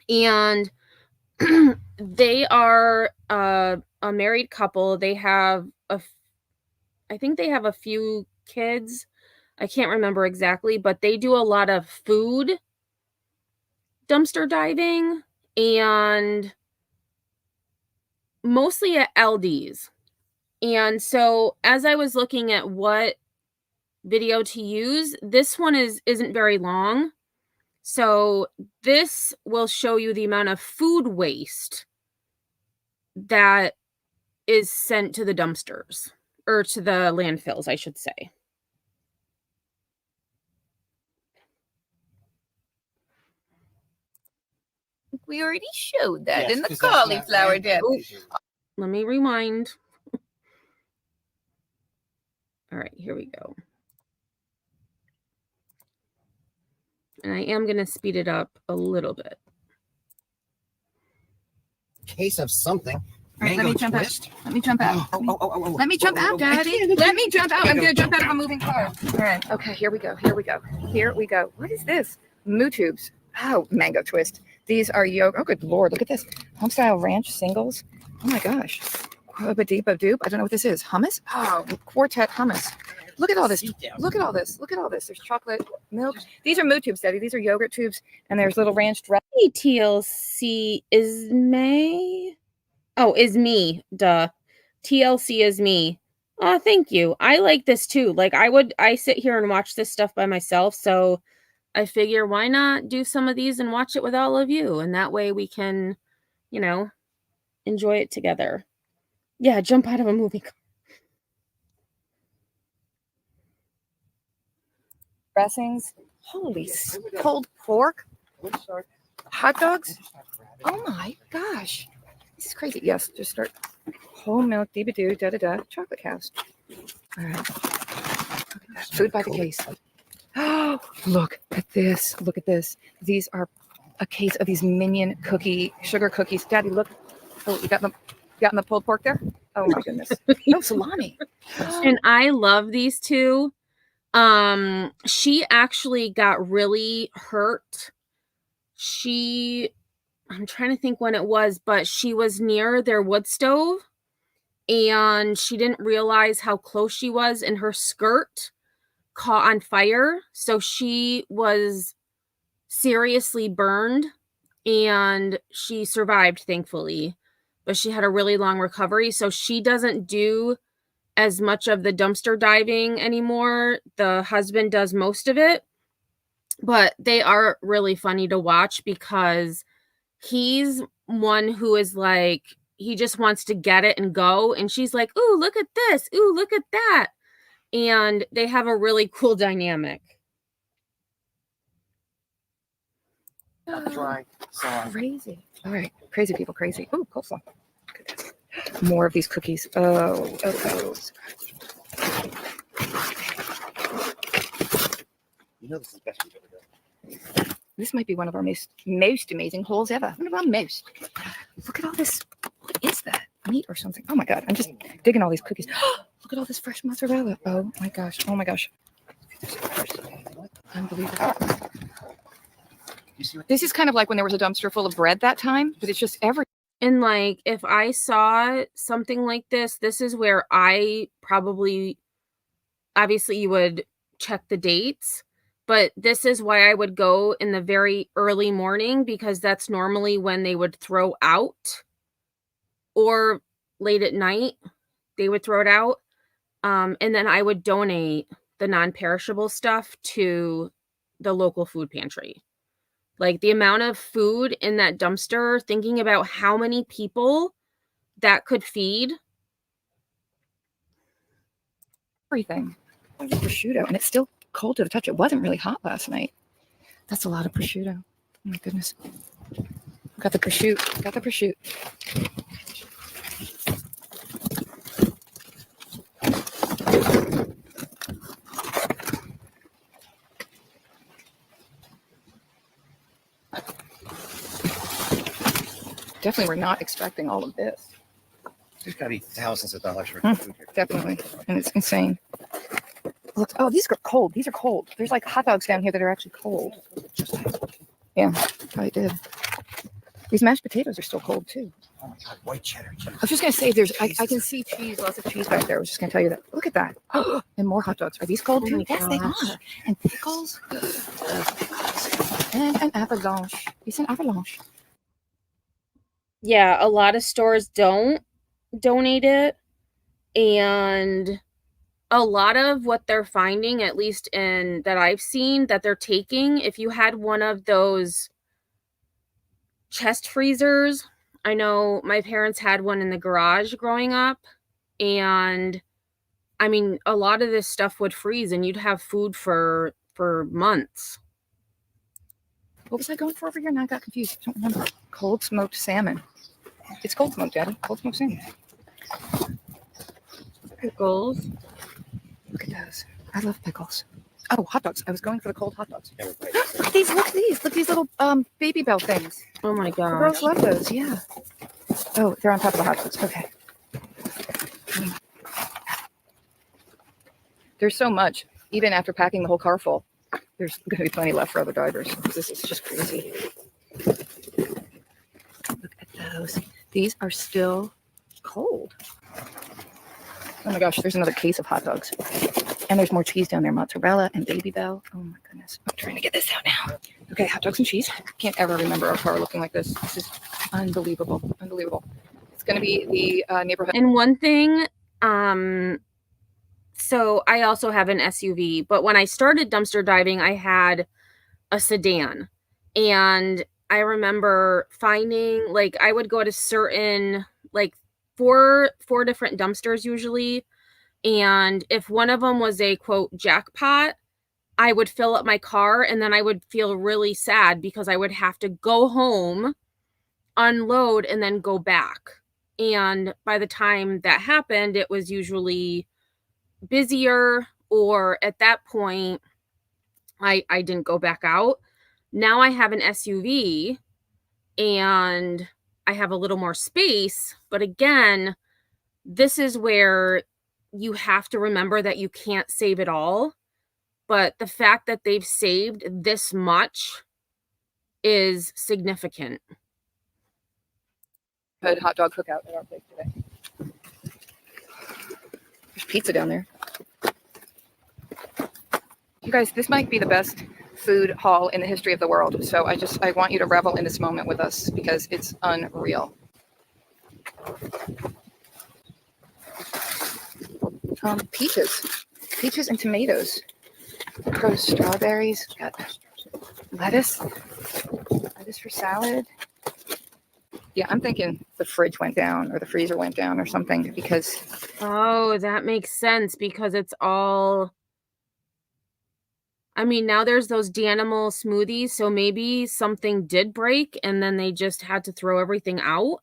And they are a married couple. They have I think they have a few kids. I can't remember exactly, but they do a lot of food dumpster diving and mostly at LDs. And so as I was looking at what video to use, this one isn't very long. So this will show you the amount of food waste that is sent to the dumpsters, or to the landfills, I should say. We already showed that in the cauliflower dip. Let me rewind. All right, here we go. And I am going to speed it up a little bit. Case of something. All right, let me jump twist. out. Let me jump out. Let me jump out, Daddy. Let me jump out. I'm going to jump out of a moving car. All right. Okay, here we go. Here we go. Here we go. What is this? Moo tubes. Oh, mango twist. These are yogurt. Oh, good Lord. Look at this. Homestyle ranch singles. Oh, my gosh. Doop. I don't know what this is. Hummus? Oh, quartet hummus. Look at all this. Look at all this. Look at all this. There's chocolate, milk. These are moo tubes, Daddy. These are yogurt tubes. And there's little ranch dressing. TLC is May. Oh, is me. Duh. TLC is me. Oh, thank you. I like this too. Like I sit here and watch this stuff by myself. So I figure why not do some of these and watch it with all of you. And that way we can, you know, enjoy it together. Yeah, jump out of a movie car. Dressings. Holy pulled pork. Hot dogs. Oh my gosh. This is crazy. Yes, just start whole milk, dee-ba-doo, da-da-da, chocolate cows. All right. Look at that. Food by the case. Oh, look at this. Look at this. These are a case of these Minion sugar cookies. Daddy, look. Oh, you got the pulled pork there? Oh my goodness. No salami. And I love these two. She actually got really hurt. I'm trying to think when it was, but she was near their wood stove and she didn't realize how close she was, and her skirt caught on fire. So she was seriously burned and she survived, thankfully, but she had a really long recovery. So she doesn't do as much of the dumpster diving anymore. The husband does most of it, but they are really funny to watch because he's one who is like, he just wants to get it and go. And she's like, ooh, look at this. Ooh, look at that. And they have a really cool dynamic. Dry. Crazy. All right. Crazy people, crazy. Ooh, coleslaw. More of these cookies. Oh. You know this is the best we've ever done. This might be one of our most amazing hauls ever. One of our most. Look at all this. What is that? Meat or something? Oh my God. I'm just digging all these cookies. Look at all this fresh mozzarella. Oh my gosh. Oh my gosh. Unbelievable. You see what This is kind of like when there was a dumpster full of bread that time, but it's just every. And like, if I saw something like this is where I probably, obviously you would check the dates, but this is why I would go in the very early morning, because that's normally when they would throw out, or late at night they would throw it out. And then I would donate the non-perishable stuff to the local food pantry. Like, the amount of food in that dumpster, thinking about how many people that could feed. Everything. There's prosciutto, and it's still cold to the touch. It wasn't really hot last night. That's a lot of prosciutto. Oh my goodness. Got the prosciutto. Got the prosciutto. Definitely, we're not expecting all of this. There's got to be thousands of dollars worth of food here. Definitely, and it's insane. Look, oh, these are cold. These are cold. There's like hot dogs down here that are actually cold. Yeah, I did. These mashed potatoes are still cold too. Oh my God, white cheddar. I was just gonna say, I can see cheese, lots of cheese back there. I was just gonna tell you that. Look at that. Oh, and more hot dogs. Are these cold Oh too? my Yes, they gosh. are. And pickles. And an avalanche. It's an avalanche. Yeah, a lot of stores don't donate it, and a lot of what they're finding, at least in that I've seen, that they're taking, if you had one of those chest freezers, I know my parents had one in the garage growing up, and I mean, a lot of this stuff would freeze and you'd have food for months. What was I going for over here? Now I got confused. I don't remember. Cold smoked salmon. It's cold smoked, Daddy. Cold smoked salmon. Pickles. Look at those. I love pickles. Oh, hot dogs. I was going for the cold hot dogs. Never played. Look at these. Look at these. Look at these little baby bell things. Oh my The girls gosh. love those. Yeah. Oh, they're on top of the hot dogs. Okay. There's so much. Even after packing the whole car full, there's going to be plenty left for other drivers. This is just crazy. Look at those. These are still cold. Oh my gosh, there's another case of hot dogs. And there's more cheese down there, mozzarella and Baby Bell. Oh my goodness. I'm trying to get this out now. Okay, hot dogs and cheese. Can't ever remember our car looking like this. This is unbelievable. Unbelievable. It's going to be the neighborhood. And one thing, so I also have an SUV, but when I started dumpster diving, I had a sedan. And I remember finding, like, I would go to certain, like, four different dumpsters usually. And if one of them was a quote jackpot, I would fill up my car, and then I would feel really sad because I would have to go home, unload, and then go back. And by the time that happened, it was usually busier, or at that point, I didn't go back out. Now I have an SUV and I have a little more space. But again, this is where you have to remember that you can't save it all. But the fact that they've saved this much is significant. Hot dog cookout at our place today. There's pizza down there. You guys, this might be the best food haul in the history of the world. So I want you to revel in this moment with us because it's unreal. Peaches and tomatoes. Got strawberries. Got lettuce for salad. Yeah, I'm thinking the fridge went down or the freezer went down or something because. Oh, that makes sense because it's all. I mean, now there's those Danimal smoothies, so maybe something did break and then they just had to throw everything out.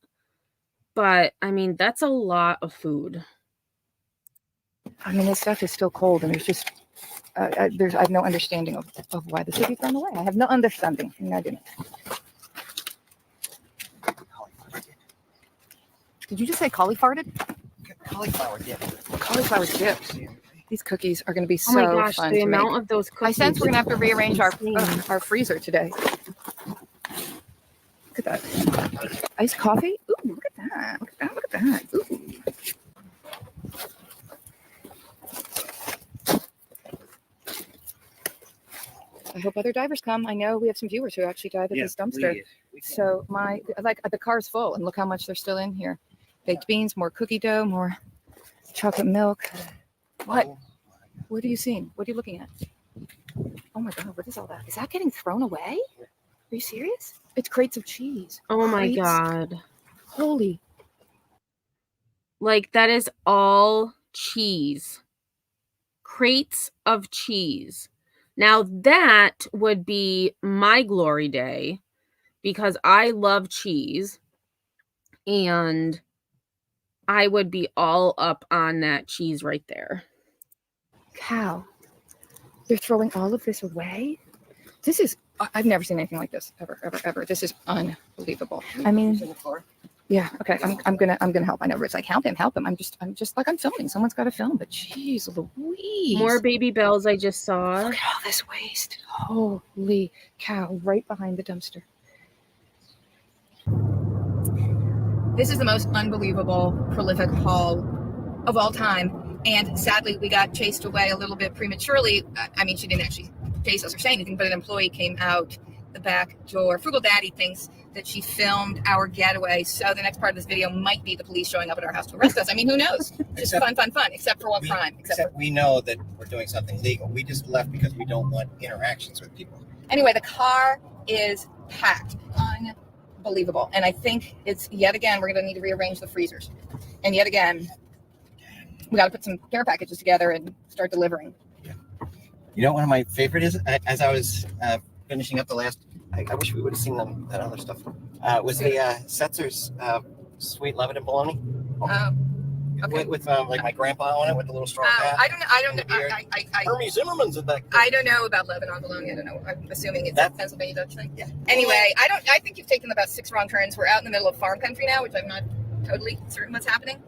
But I mean, that's a lot of food. I mean, this stuff is still cold, and there's just I have no understanding of why this would be thrown away. I have no understanding. No, I didn't. Did you just say cauliflower? Cauliflower dip. Cauliflower dips. These cookies are going to be Oh my so gosh, fun the to make. amount of those I cookies. sense we're going to have to rearrange insane. our freezer today. Look at that. Iced coffee? Ooh, look at that. Look at that. Look at that. Ooh. I hope other divers come. I know we have some viewers who actually dive at this dumpster. So the car's full, and look how much they're still in here. Baked beans, more cookie dough, more chocolate milk. What? What are you seeing? What are you looking at? Oh my God, what is all that? Is that getting thrown away? Are you serious? It's crates of cheese. Oh my Crates? God. Holy. Like, that is all cheese. Crates of cheese. Now, that would be my glory day because I love cheese and I would be all up on that cheese right there. Cow. They're throwing all of this away? This is, I've never seen anything like this ever, ever, ever. This is unbelievable. I mean, yeah, okay, I'm gonna help. I know Rick's like, help him. I'm just like, I'm filming. Someone's got to film, but geez Louise. More Baby Bells I just saw. Look at all this waste. Holy cow, right behind the dumpster. This is the most unbelievable, prolific haul of all time. And sadly, we got chased away a little bit prematurely. I mean, she didn't actually chase us or say anything, but an employee came out the back door. Frugal Daddy thinks that she filmed our getaway. So the next part of this video might be the police showing up at our house to arrest us. I mean, who knows? Just fun. Except for what crime? Except we know that we're doing something legal. We just left because we don't want interactions with people. Anyway, the car is packed. Unbelievable. And I think it's yet again, we're going to need to rearrange the freezers. And yet again, we got to put some care packages together and start delivering. Yeah. You know, one of my favorite is, as I was finishing up the last, I wish we would have seen that other stuff, was the Setzer's Sweet Leavened and Bologna. Okay. With like my grandpa on it with the little straw hat. I don't know. Hermie Zimmerman's in that. I don't know about Lebanon bologna. I don't know. I'm assuming it's a Pennsylvania Dutch thing. Yeah. Anyway, I think you've taken about 6 wrong turns. We're out in the middle of farm country now, which I'm not totally certain what's happening.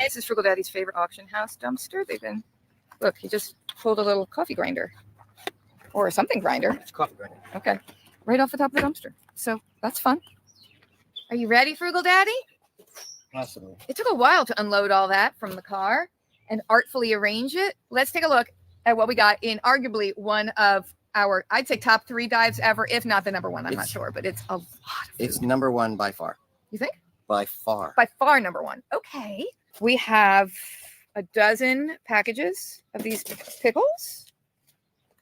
This is Frugal Daddy's favorite auction house dumpster. Look, he just pulled a little coffee grinder or something grinder. It's a coffee grinder. Okay. Right off the top of the dumpster. So that's fun. Are you ready, Frugal Daddy? Possibly. It took a while to unload all that from the car and artfully arrange it. Let's take a look at what we got in arguably one of our, I'd say, top 3 dives ever, if not the number one. I'm not sure, but it's a lot of food. It's number 1 by far. You think? By far. By far number 1. Okay. We have a dozen packages of these pickles.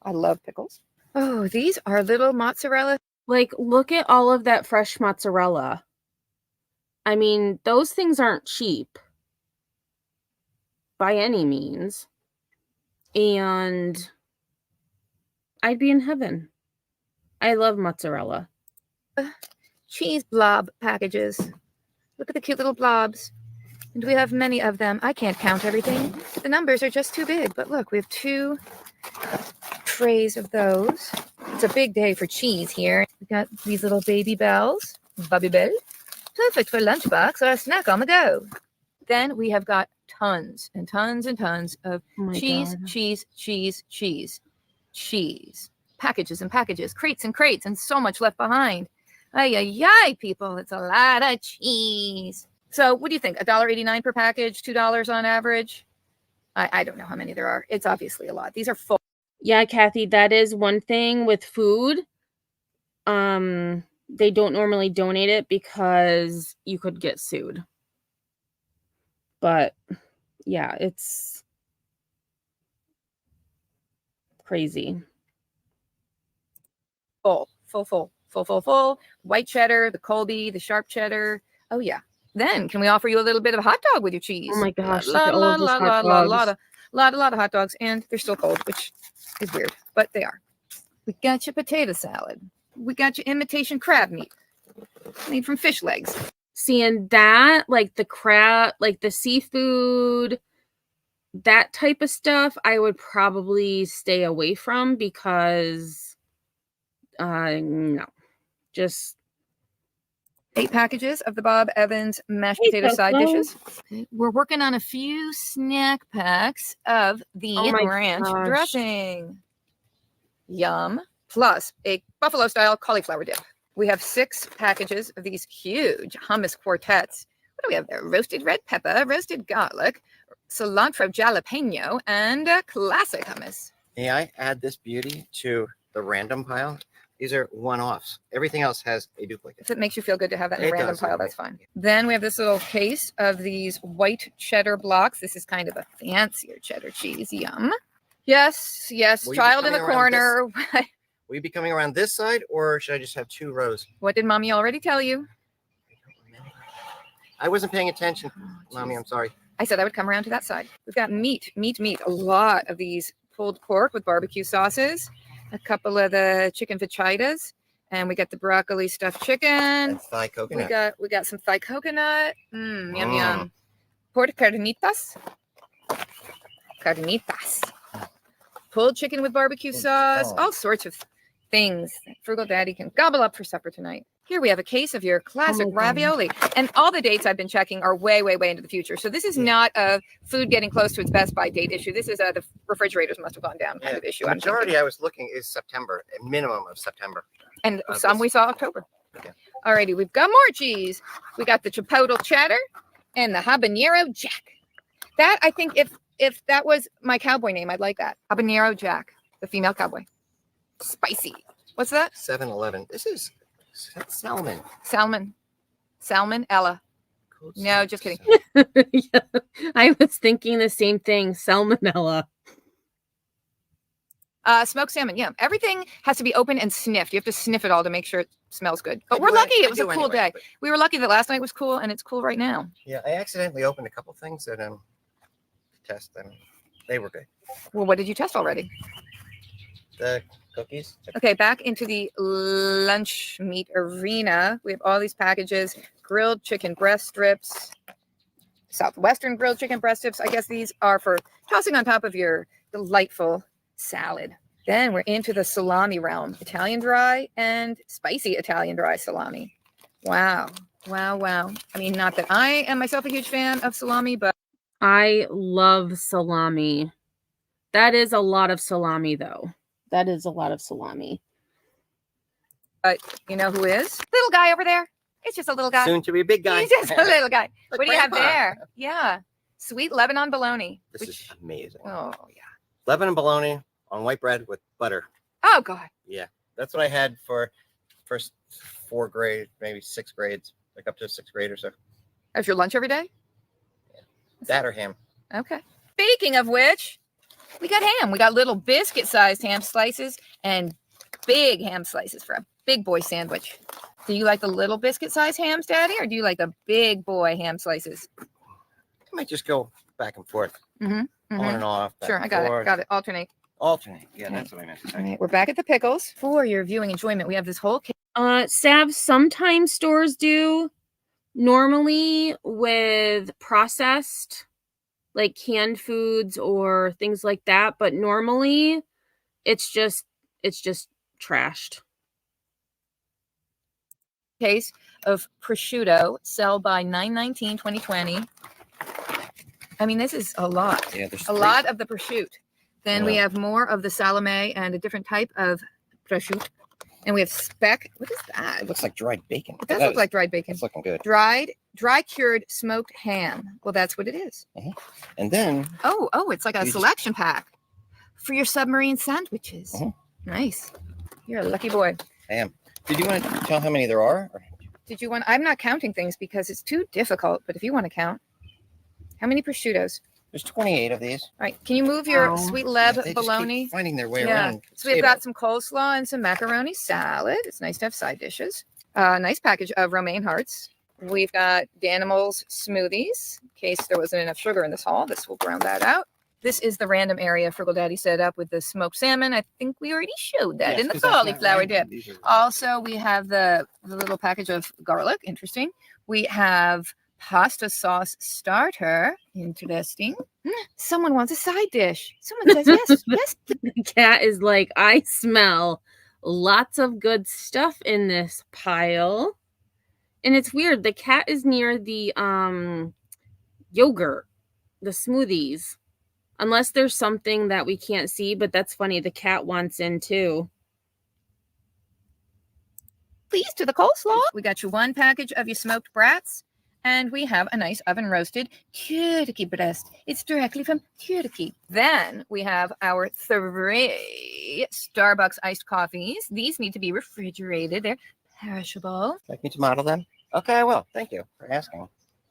I love pickles. Oh, these are little mozzarella. Like, look at all of that fresh mozzarella. I mean, those things aren't cheap by any means. And I'd be in heaven. I love mozzarella. Cheese blob packages. Look at the cute little blobs. And we have many of them. I can't count everything. The numbers are just too big. But look, we have 2 trays of those. It's a big day for cheese here. We got these little baby bells. Bobby Bell. Perfect for lunchbox or a snack on the go. Then we have got tons and tons and tons of cheese. Packages and packages, crates and crates, and so much left behind. Ay, people, it's a lot of cheese. So what do you think? $1.89 per package, $2 on average? I don't know how many there are. It's obviously a lot. These are full. Yeah, Kathy, that is one thing with food. They don't normally donate it because you could get sued. But yeah, it's crazy. Full. White cheddar, the Colby, the sharp cheddar. Oh yeah. Then can we offer you a little bit of a hot dog with your cheese? Oh my gosh, lot of hot dogs, and they're still cold, which is weird, but they are. We got your potato salad. We got your imitation crab meat made from fish legs. Seeing that, like the crab, like the seafood, that type of stuff, I would probably stay away from because, no, just 8 packages of the Bob Evans mashed potato side dishes. We're working on a few snack packs of the ranch dressing. Yum. Plus a buffalo style cauliflower dip. We have 6 packages of these huge hummus quartets. What do we have there? Roasted red pepper, roasted garlic, cilantro jalapeno, and classic hummus. May I add this beauty to the random pile? These are one-offs. Everything else has a duplicate. If it makes you feel good to have that in a random pile, that's fine. Then we have this little case of these white cheddar blocks. This is kind of a fancier cheddar cheese. Yum. Yes, child in the corner. Will you be coming around this side, or should I just have 2 rows? What did Mommy already tell you? I wasn't paying attention, Mommy. I'm sorry. I said I would come around to that side. We've got meat. A lot of these pulled pork with barbecue sauces. A couple of the chicken fajitas. And we got the broccoli stuffed chicken. And thigh coconut. We got some thigh coconut. Yum, yum. Pork carnitas. Pulled chicken with barbecue sauce. All sorts of things that Frugal Daddy can gobble up for supper tonight. Here we have a case of your classic ravioli. And all the dates I've been checking are way, way, way into the future. So this is not a food getting close to its best by date issue. This is the refrigerators must have gone down kind of issue. The majority I was looking is September, a minimum of September. And some we saw October. Okay. Alrighty, we've got more cheese. We got the chipotle cheddar and the habanero jack. That, I think, if that was my cowboy name, I'd like that. Habanero Jack, the female cowboy. Spicy. What's that? 7-Eleven. This is salmon. Salmonella. No, just kidding. Yeah, I was thinking the same thing. Salmonella. Smoked salmon. Yeah, everything has to be open and sniffed. You have to sniff it all to make sure it smells good. But we're lucky. It was a cool day. We were lucky that last night was cool, and it's cool right now. Yeah, I accidentally opened a couple things that test them. They were good. Well, what did you test already? The cookies. Okay, back into the lunch meat arena. We have all these packages: grilled chicken breast strips, Southwestern grilled chicken breast strips. I guess these are for tossing on top of your delightful salad. Then we're into the salami realm: Italian dry and spicy Italian dry salami. Wow. I mean, not that I am myself a huge fan of salami, but I love salami. That is a lot of salami, though. That is a lot of salami. You know who is? Little guy over there. It's just a little guy. Soon to be a big guy. He's just a little guy. What do you have there? Yeah. Sweet Lebanon bologna. This is amazing. Oh, yeah. Lebanon bologna on white bread with butter. Oh, God. Yeah. That's what I had for first 4 grades, maybe 6 grades, like up to 6th grade or so. That's your lunch every day? Yeah. That or ham. Okay. Speaking of which, we got ham. We got little biscuit-sized ham slices and big ham slices for a big boy sandwich. Do you like the little biscuit-sized hams, Daddy, or do you like the big boy ham slices? I might just go back and forth. On and off. Sure, I got it. Alternate. Yeah, that's what I meant to say. All right, we're back at the pickles. For your viewing enjoyment, we have this whole case. Sav, sometimes stores do. Normally with processed, like canned foods or things like that, but normally it's just trashed. Case of prosciutto, sell by 9/19/2020. I mean, this is a lot. Yeah, there's a lot of the prosciutto. Then we have more of the salame and a different type of prosciutto. And we have speck. What is that? It looks like dried bacon. It does look like dried bacon. It's looking good. Dry cured smoked ham. Well, that's what it is. And then. Oh, it's like a selection pack for your submarine sandwiches. Nice. You're a lucky boy. I am. Did you want to tell how many there are? Or? Did you want? I'm not counting things because it's too difficult. But if you want to count, how many prosciuttos? There's 28 of these. All right. Can you move your sweet leb bologna? Finding their way around. So we've got some coleslaw and some macaroni salad. It's nice to have side dishes. Nice package of romaine hearts. We've got Danimals smoothies. In case there wasn't enough sugar in this haul, this will round that out. This is the random area Frugal Daddy set up with the smoked salmon. I think we already showed that in the cauliflower dip. Also, we have the little package of garlic. Interesting. We have pasta sauce starter. Interesting. Someone wants a side dish. Someone says yes. Yes. The cat is like, I smell lots of good stuff in this pile. And it's weird. The cat is near the yogurt, the smoothies. Unless there's something that we can't see, but that's funny. The cat wants in too. Please to the coleslaw. We got you one package of your smoked brats, and we have a nice oven roasted turkey breast. It's directly from Turkey. Then we have our 3 Starbucks iced coffees. These need to be refrigerated. They're perishable. Like me to model them? Okay, I will. Thank you for asking.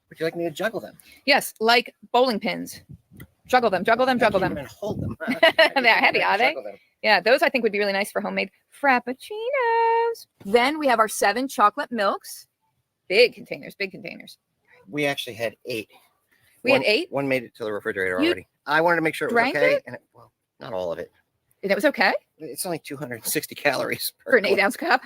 Would you like me to juggle them? Yes, like bowling pins. Juggle them, juggle them, juggle them. And hold them. They're heavy, are they? Yeah, those I think would be really nice for homemade frappuccinos. Then we have our 7 chocolate milks. Big containers, big containers. We actually had 8. We had 8? One made it to the refrigerator You already. I wanted to make sure it was drank okay. it? And well, not all of it. And it was okay It's only 260 calories for an 8-ounce cup.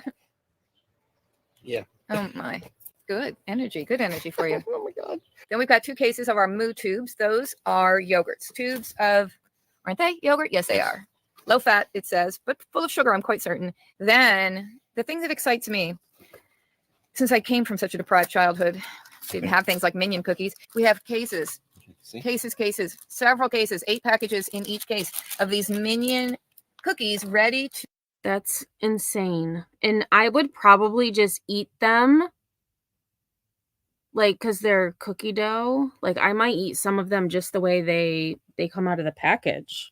Yeah. Oh my. Good energy for you. Oh my God. Then we've got 2 cases of our moo tubes. Those are yogurts. Tubes of, aren't they yogurt? Yes, they are. Low fat, it says, but full of sugar, I'm quite certain. Then the thing that excites me, since I came from such a deprived childhood, didn't have things like Minion cookies, we have cases. See? Cases, several cases, 8 packages in each case of these Minion cookies ready to. That's insane. And I would probably just eat them. Like, because they're cookie dough. Like, I might eat some of them just the way they come out of the package.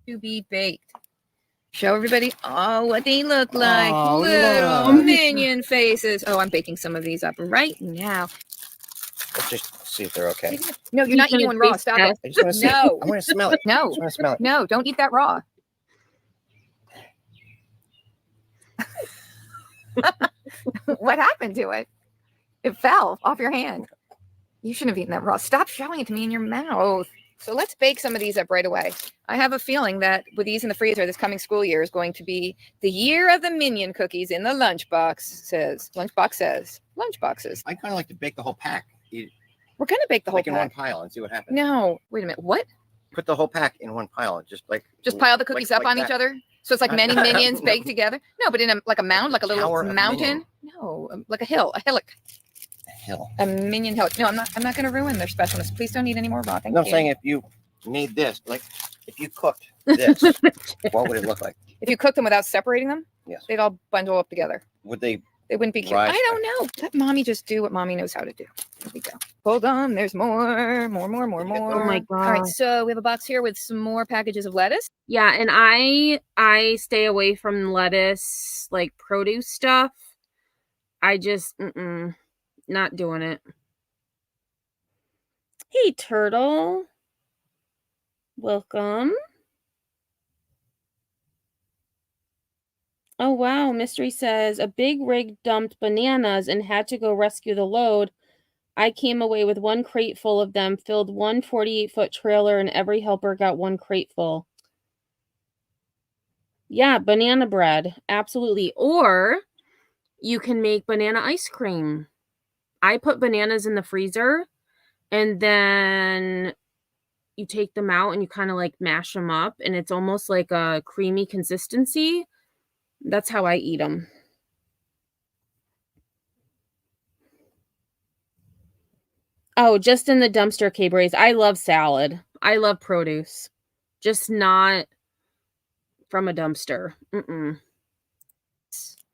To be baked. Show everybody what they look like. Oh, Little look. Minion faces. Oh, I'm baking some of these up right now. Let's just see if they're okay. No, you're not eating one raw. Stop it. I just want to see. No. I want to smell it. I No, just want to smell it. no, don't eat that raw. What happened to it? It fell off your hand. You shouldn't have eaten that raw. Stop showing it to me in your mouth. So let's bake some of these up right away. I have a feeling that with these in the freezer, this coming school year is going to be the year of the Minion cookies in the lunchbox says. Lunchboxes. I kind of like to bake the whole pack. Eat We're going to bake the whole like in one pack. pile and see what happens. No, wait a minute. What? Put the whole pack in one pile. Just Pile the cookies up on that. each other? So it's like many minions baked together? No, but in a mound, like a little Tower of mountain? Minion. No, like a hill, a hillock. Hill. A Minion hillock. No, I'm not going to ruin their specialness. Please don't eat any more raw. Thank No, you. I'm saying if you made this, like if you cooked this, what would it look like? If you cook them without separating them, Yes. they'd all bundle up together. Would they? They wouldn't be cute. Rise I don't know. Let mommy just do what mommy knows how to do. Here we go. Hold on. There's more. Oh my god. All right. So we have a box here with some more packages of lettuce. Yeah, and I stay away from lettuce, like produce stuff. I just not doing it. Hey, turtle. Welcome. Oh, wow. Mystery says, a big rig dumped bananas and had to go rescue the load. I came away with 1 crate full of them, filled 1 48-foot trailer, and every helper got 1 crate full. Yeah, banana bread. Absolutely. Or you can make banana ice cream. I put bananas in the freezer, and then you take them out and you kind of like mash them up, and it's almost like a creamy consistency. That's how I eat them. Oh, just in the dumpster, K-Braze. I love salad. I love produce. Just not from a dumpster.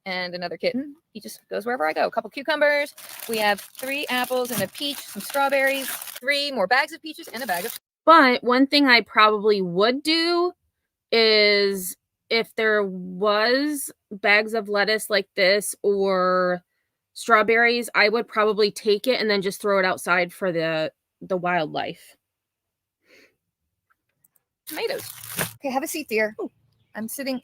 And another kitten. He just goes wherever I go. A couple cucumbers. We have 3 apples and a peach, some strawberries, 3 more bags of peaches, and a bag of. But one thing I probably would do is if there was bags of lettuce like this or strawberries, I would probably take it and then just throw it outside for the wildlife. Tomatoes. Okay, have a seat, dear. Ooh, I'm sitting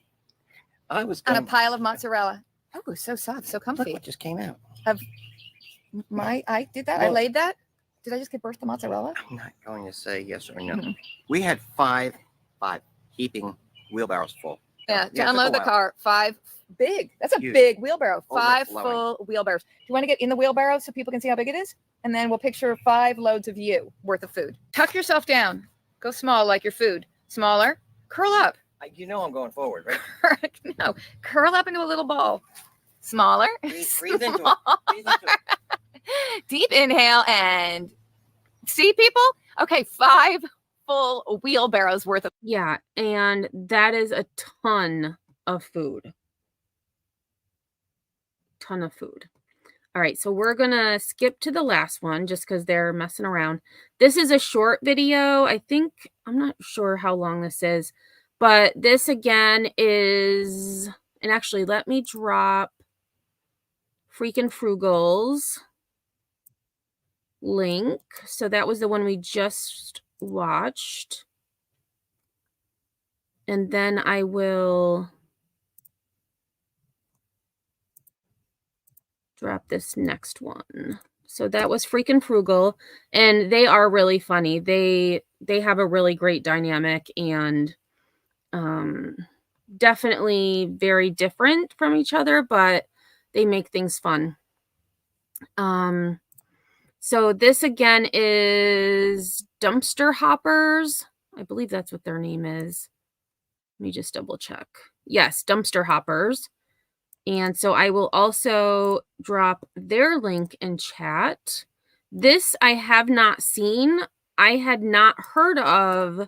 I was on a going, pile of mozzarella. Oh, so soft, so look comfy. what just came out. I did that. I Well- laid that. Did I just give birth to mozzarella? I'm not going to say yes or no. Mhm. We had five heaping wheelbarrows full. Yeah, it to took a unload the while. car. 5 big. That's a Huge. big wheelbarrow. 5 Overflowing. full wheelbarrows. Do you want to get in the wheelbarrow so people can see how big it is? And then we'll picture 5 loads of you worth of food. Tuck yourself down. Go small like your food. Smaller. Curl up. You know I'm going forward, right? No, curl up into a little ball. Smaller. Breathe into it. Breathe into it. Deep inhale and see, people? Okay, 5 full wheelbarrows worth of. Yeah, and that is a ton of food. Ton of food. All right, so we're going to skip to the last one just because they're messing around. This is a short video. I'm not sure how long this is, but this again is, and actually let me drop Freakin Frugal's link. So that was the one we just watched. And then I will drop this next one. So that was Freakin Frugal, and they are really funny. They have a really great dynamic and definitely very different from each other, but they make things fun. So this again is Dumpster Hoppers. I believe that's what their name is. Let me just double check. Yes, Dumpster Hoppers. And so I will also drop their link in chat. This I have not seen. I had not heard of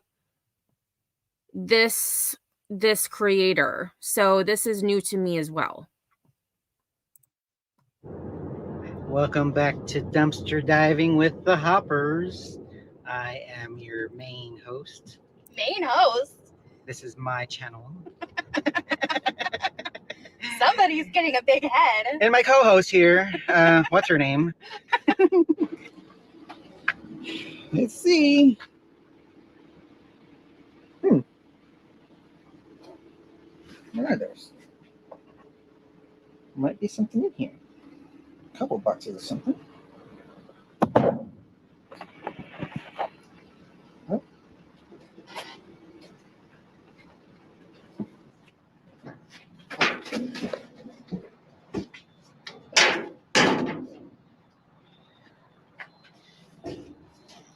this creator. So this is new to me as well. Welcome back to Dumpster Diving with the Hoppers. I am your main host. Main host? This is my channel. Somebody's getting a big head. And my co-host here, what's her name? Let's see. What are those? Might be something in here. A couple boxes of something. Oh.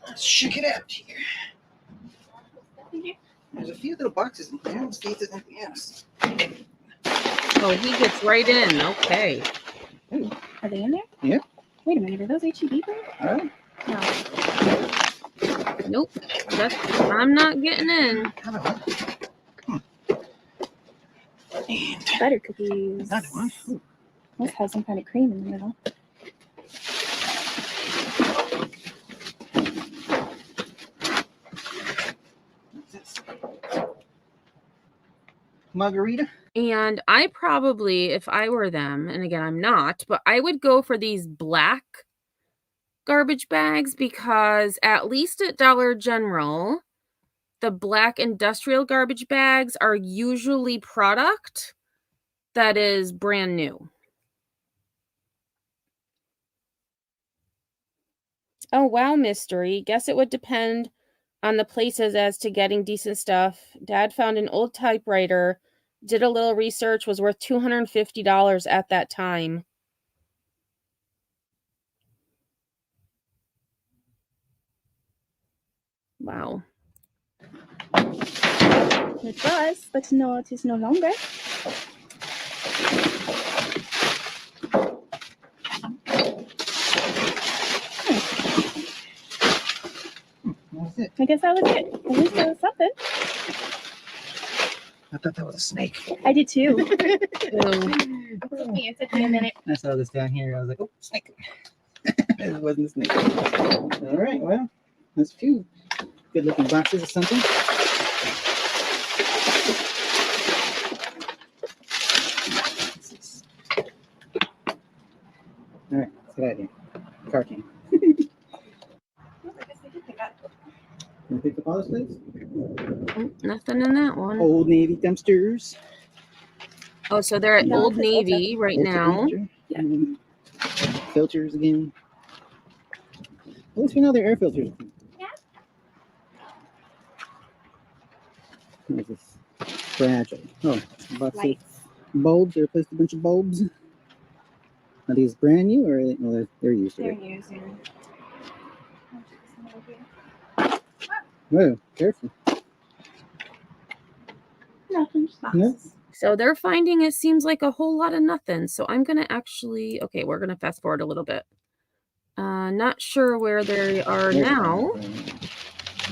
Let's check it out here. There's a few little boxes in here. Let's see if there's anything else. Oh, he gets right in. Okay. Ooh. Are they in there? Yeah. Wait a minute, are those HEB things? All right. No. Nope. I'm not getting in. And Butter cookies. another one. Ooh. This has some kind of cream in the middle. What's this? Margarita. And I probably, if I were them, and again, I'm not, but I would go for these black garbage bags because at least at Dollar General, the black industrial garbage bags are usually product that is brand new. Oh, wow, mystery. Guess it would depend on the places as to getting decent stuff. Dad found an old typewriter, did a little research, was worth $250 at that time. Wow. It was, but no, it is no longer. What's it? I guess that was it. At least there was something. I thought that was a snake. I did too. Ew. It took me a minute. I saw this down here. I was like, oh, snake. It wasn't a snake. All right, well, there's a few good looking boxes or something. All right, let's get out of here. Car came. Can we pick up all this, please? Oh, nothing in that one. Old Navy dumpsters. Oh, so they're at No, Old it's Navy right Ultra now. Ranger. Yeah. And filters again. At least we know they're air filters. Yeah. What is this? Fragile. Oh, box of Lights. bulbs. They replaced a bunch of bulbs. Are these brand new or are they, well, they're used They're to it? using. Whoa, careful. Nothing. Just No. boxes. So they're finding it seems like a whole lot of nothing. So I'm going to actually, okay, we're going to fast forward a little bit. Not sure where they are There's now. one.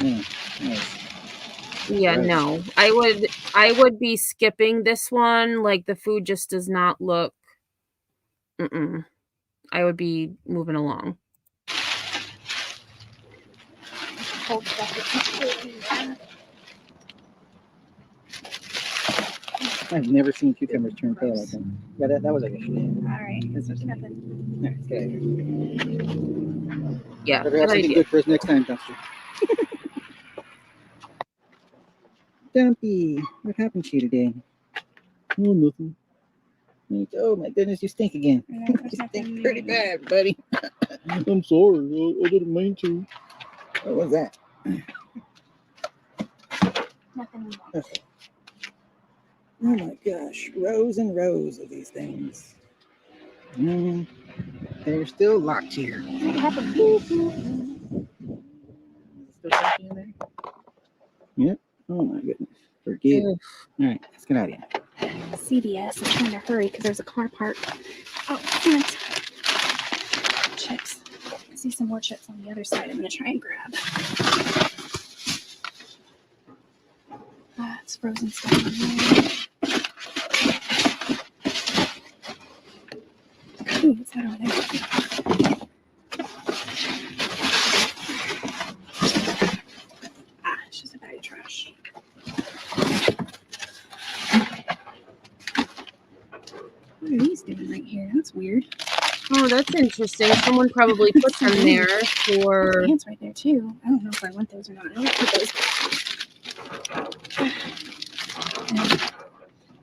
Nice. Yeah, Right. no. I would be skipping this one. Like the food just does not look. I would be moving along. Cold stuff. I've never seen cucumbers turn pale like that. Yeah, that was like a shit. All right. That's just Nothing. Yeah, let's get out of here. Yeah, Better have good something idea. good for us next time, Dumpster. Dumpy, what happened to you today? Oh, nothing. Oh my goodness, you stink again. No, You stink pretty bad, buddy. I'm sorry, I didn't mean to. What was that? Nothing. Okay. Oh my gosh, rows and rows of these things. They're still locked here. What happened? Still something in there? Yep. Oh my goodness. Forget it. All right, let's get out of here. CVS is trying to hurry because there's a car parked. Oh, damn it. Chips. I see some more chips on the other side. I'm going to try and grab. It's frozen stuff in there. Ooh, what's that over there? It's just a bag of trash. What are these doing right here? That's weird. Oh, that's interesting. Someone probably put them there for. Pants right there too. I don't know if I want those or not. I don't put those.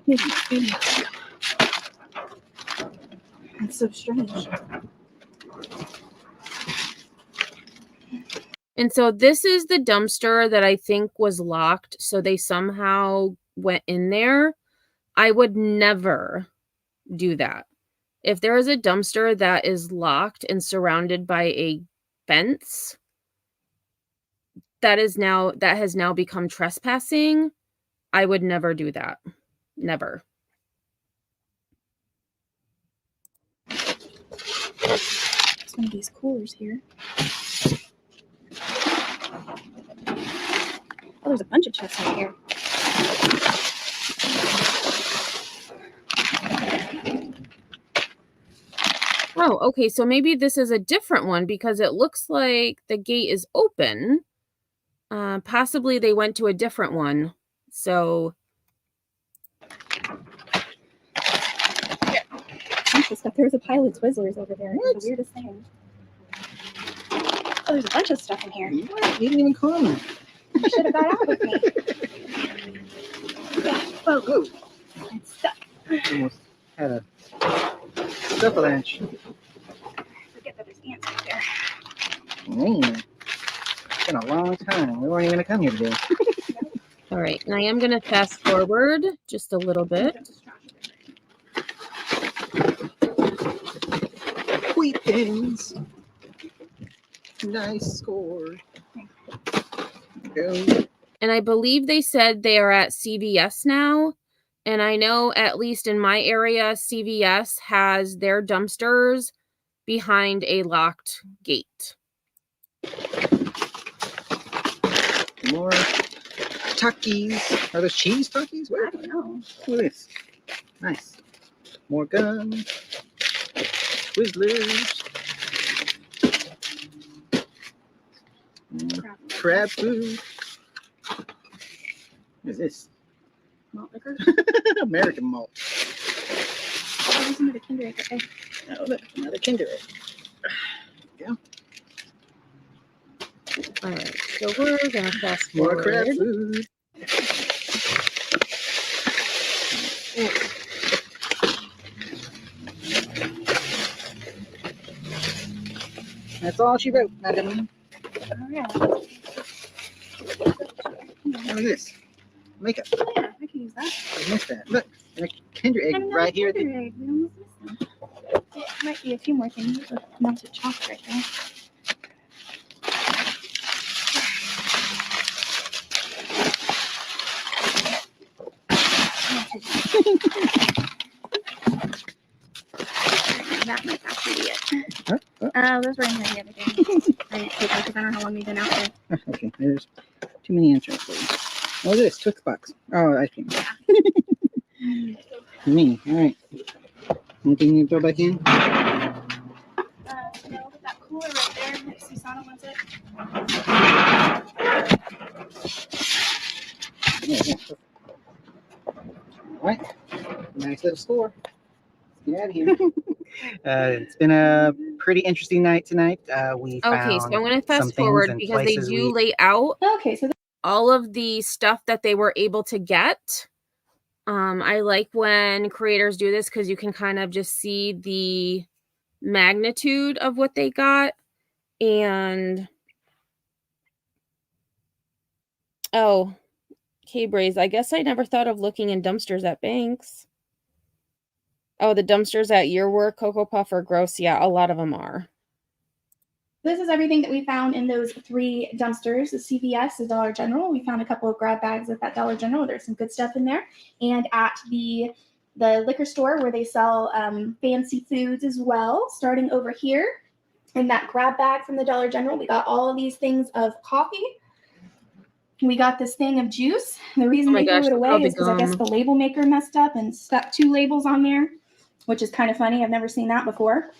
Maybe. That's so strange. And so this is the dumpster that I think was locked. So they somehow went in there. I would never do that. If there is a dumpster that is locked and surrounded by a fence, that has now become trespassing. I would never do that. Never. There's one of these coolers here. Oh, there's a bunch of chests right here. Oh, okay. So maybe this is a different one because it looks like the gate is open. Possibly they went to a different one. So Bunch of stuff. There was a pile of Twizzlers over there. It was the weirdest thing. Oh, there's a bunch of stuff in here. What? You didn't even call me. You should have got out with me. Oh, go. It's stuck. Almost had a stuff avalanche. Forget that there's ants right there. Man, it's been a long time. We weren't even going to come here today. all right. And I am going to fast forward just a little bit. Wheat things. Nice score. Go. And I believe they said they are at CVS now. And I know at least in my area, CVS has their dumpsters behind a locked gate. More Takis. Are those cheese Takis? I What? don't know. Look at this. Nice. More gum. Twizzlers. Crab food. What is this? Malt liquor. American malt. Oh, there's another Kinder Egg. Okay. Oh, look, another Kinder Egg. Yeah. All right. So we're going to fast More forward. crab food. That's all she wrote, madam. All right. What is this? Makeup. Oh, yeah, I can use that. I missed that. Look, and a Kinder Egg And another right here. Kinder Egg. We almost missed them. There might be a few more things with melted chocolate right there. That might actually be it. Huh? Those were in here the other day. I didn't take them because I don't know how long we've been out there. Okay, there's too many answers for you. What is this? Twix box. Oh, ice cream. Me. All right. Anything you throw back in? No, that cooler right there. If Susanna wants it. Yeah. All right. Nice little store. Let's get out of here. It's been a pretty interesting night tonight. We Okay, so found I'm going to some fast things forward and because they places do lay out Okay, so all of the stuff that they were able to get. I like when creators do this because you can kind of just see the magnitude of what they got. And oh, K-Braze, I guess I never thought of looking in dumpsters at banks. Oh, the dumpsters at your work, Cocoa Puff, are gross. Yeah, a lot of them are. this is everything that we found in those 3 dumpsters, the CVS, the Dollar General. We found a couple of grab bags at that Dollar General. There's some good stuff in there. And at the liquor store where they sell fancy foods as well, starting over here in that grab bag from the Dollar General, we got all of these things of coffee. We got this thing of juice. The reason they threw it away is because I guess the label maker messed up and stuck 2 labels on there, which is kind of funny. I've never seen that before.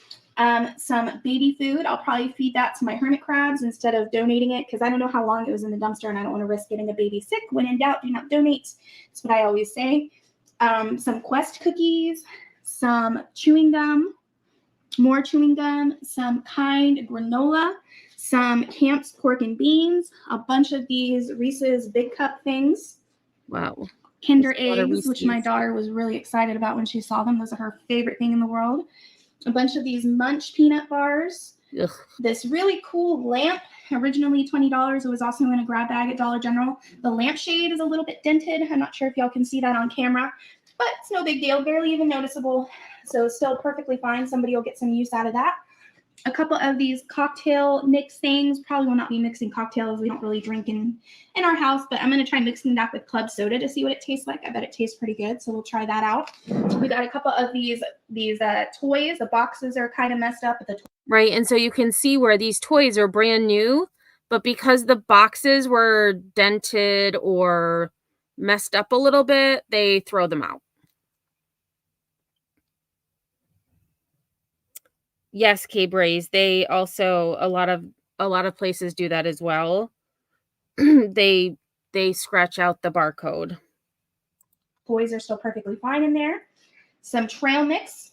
Some baby food. I'll probably feed that to my hermit crabs instead of donating it because I don't know how long it was in the dumpster and I don't want to risk getting a baby sick. When in doubt, do not donate. That's what I always say. Some Quest cookies, some chewing gum, more chewing gum, some Kind granola, some Camp's pork and beans, a bunch of these Reese's Big Cup things. Wow. Kinder eggs, which my daughter was really excited about when she saw them. Those are her favorite thing in the world. A bunch of these Munch peanut bars. Ugh. This really cool lamp, originally $20. It was also in a grab bag at Dollar General. The lampshade is a little bit dented. I'm not sure if y'all can see that on camera, but it's no big deal, barely even noticeable. So still perfectly fine. Somebody will get some use out of that. A couple of these cocktail mix things. Probably will not be mixing cocktails. We don't really drink in our house, but I'm going to try mixing that with club soda to see what it tastes like. I bet it tastes pretty good, so we'll try that out. We got a couple of these toys. The boxes are kind of messed up. Right, and so you can see where these toys are brand new, but because the boxes were dented or messed up a little bit, they throw them out. Yes, K-Braze. They also a lot of places do that as well. they scratch out the barcode. Toys are still perfectly fine in there. Some trail mix,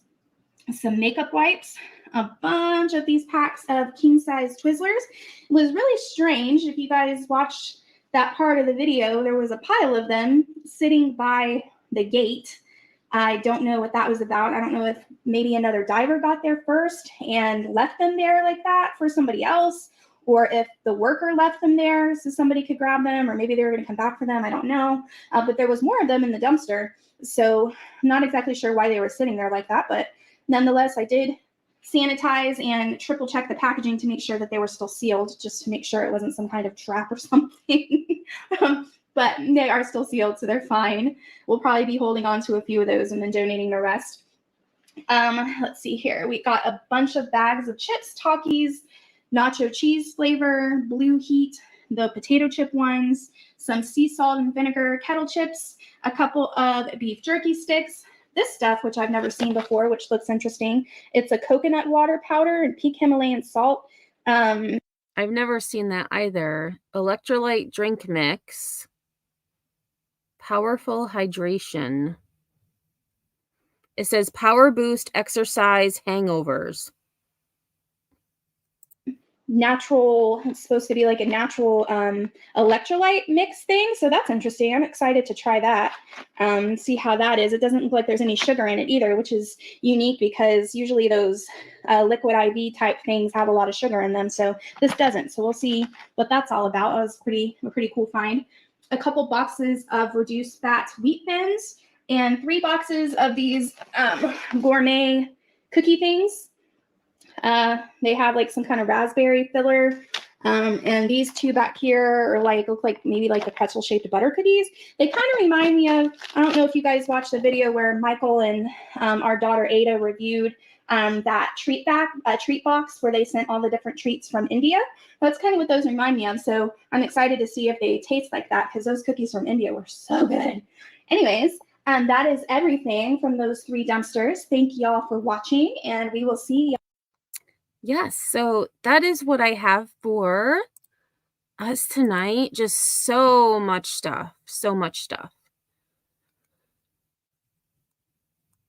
some makeup wipes, a bunch of these packs of king size Twizzlers. It was really strange. If you guys watched that part of the video, there was a pile of them sitting by the gate. I don't know what that was about. I don't know if maybe another diver got there first and left them there like that for somebody else, or if the worker left them there so somebody could grab them, or maybe they were going to come back for them. I don't know. But there was more of them in the dumpster. So I'm not exactly sure why they were sitting there like that. But nonetheless, I did sanitize and triple check the packaging to make sure that they were still sealed, just to make sure it wasn't some kind of trap or something. But they are still sealed, so they're fine. We'll probably be holding on to a few of those and then donating the rest. Let's see here. We got a bunch of bags of chips, Takis, nacho cheese flavor, Blue Heat, the potato chip ones, some sea salt and vinegar kettle chips, a couple of beef jerky sticks. This stuff, which I've never seen before, which looks interesting. It's a coconut water powder and peak Himalayan salt. I've never seen that either. Electrolyte drink mix. Powerful hydration. It says power boost, exercise, hangovers. Natural, it's supposed to be like a natural electrolyte mix thing. So that's interesting. I'm excited to try that. See how that is. It doesn't look like there's any sugar in it either, which is unique because usually those liquid IV type things have a lot of sugar in them. So this doesn't. So we'll see what that's all about. It was a pretty cool find. A couple boxes of reduced fat wheat thins and 3 boxes of these gourmet cookie things. They have like some kind of raspberry filler And these two back here are look like maybe like the pretzel shaped butter cookies. They kind of remind me of, I don't know if you guys watched the video where Michael and our daughter Ada reviewed that treat box where they sent all the different treats from India. That's kind of what those remind me of. So I'm excited to see if they taste like that, because those cookies from India were so good. Anyways, that is everything from those 3 dumpsters. Thank y'all for watching, and we will see y'all. Yes, so that is what I have for us tonight. Just so much stuff. So much stuff.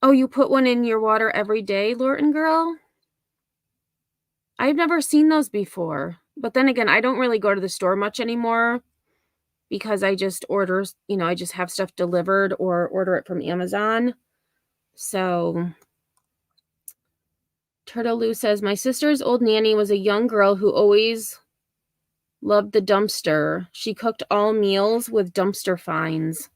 Oh, you put one in your water every day, Lorton girl? I've never seen those before. But then again, I don't really go to the store much anymore because I just order, I just have stuff delivered or order it from Amazon. So Turtle Lou says, my sister's old nanny was a young girl who always loved the dumpster. She cooked all meals with dumpster finds.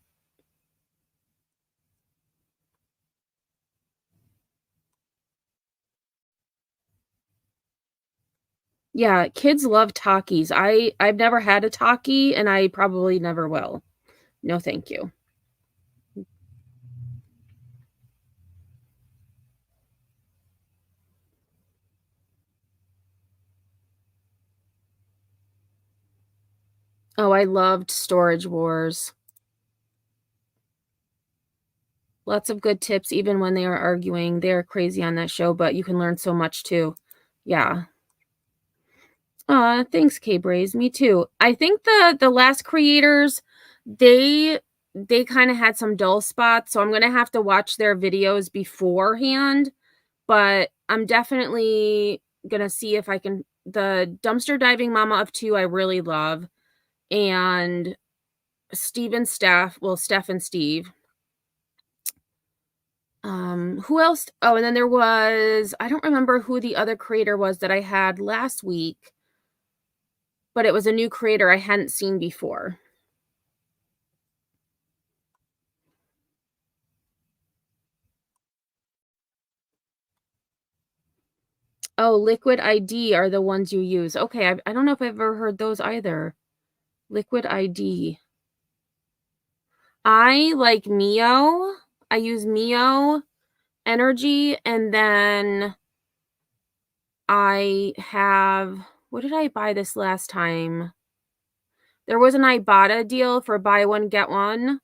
Yeah, kids love Takis. I've never had a Taki, and I probably never will. No, thank you. Oh, I loved Storage Wars. Lots of good tips, even when they are arguing. They're crazy on that show, but you can learn so much too. Yeah. Thanks, K-Braze. Me too. I think the last creators, they kind of had some dull spots, so I'm gonna have to watch their videos beforehand. But I'm definitely gonna see if I can. The Dumpster Diving Mama of 2, I really love, and Steph and Steve. Who else? Oh, and then there was, I don't remember who the other creator was that I had last week, but it was a new creator I hadn't seen before. Oh, Liquid ID are the ones you use. Okay, I don't know if I've ever heard those either. Liquid ID. I like Mio. I use Mio Energy, and then I have, what did I buy this last time? There was an Ibotta deal for buy one, get one,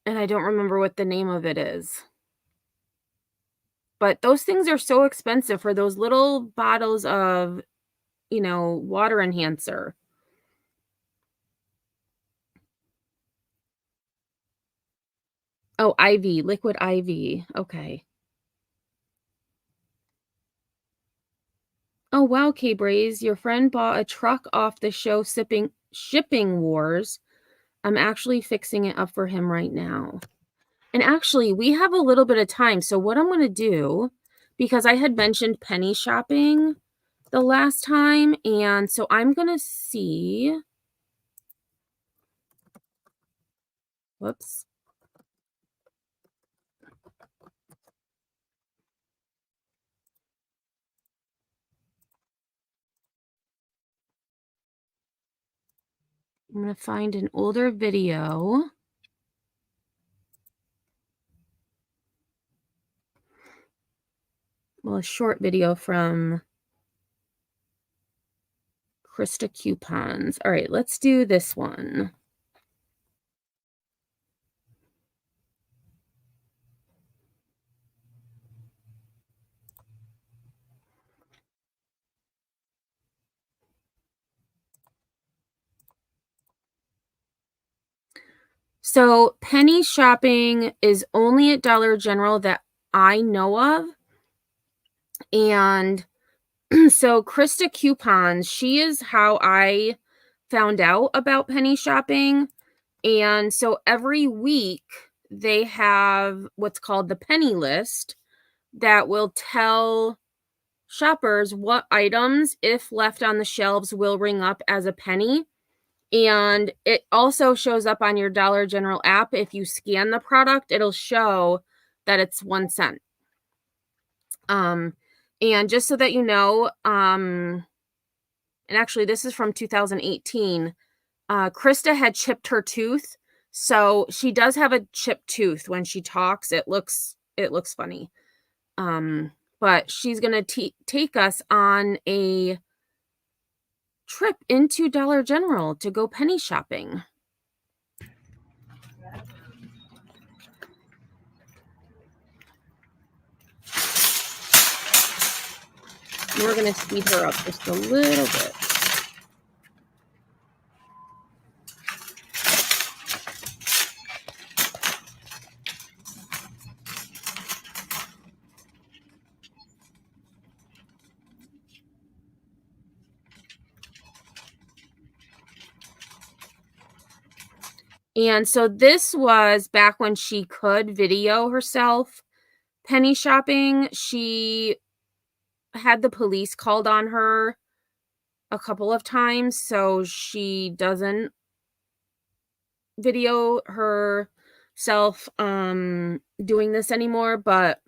and I don't remember what the name of it is. But those things are so expensive for those little bottles of, water enhancer. Oh, IV, Liquid IV. Okay. Oh, wow, K-Braze, your friend bought a truck off the show Shipping Wars. I'm actually fixing it up for him right now. And actually, we have a little bit of time. So what I'm going to do, because I had mentioned penny shopping the last time, and so I'm going to see. Whoops. I'm going to find an older video. Well, a short video from Krista Coupons. All right, let's do this one. So penny shopping is only at Dollar General that I know of. And so Krista Coupons, she is how I found out about penny shopping. And so every week they have what's called the penny list that will tell shoppers what items, if left on the shelves, will ring up as a penny. And it also shows up on your Dollar General app. If you scan the product, it'll show that it's 1 cent. And just so that you know, and actually this is from 2018. Krista had chipped her tooth, so she does have a chipped tooth. When she talks, it looks funny. But she's gonna take us on a trip into Dollar General to go penny shopping. We're gonna speed her up just a little bit. And so this was back when she could video herself penny shopping. She had the police called on her a couple of times, so she doesn't video herself doing this anymore, but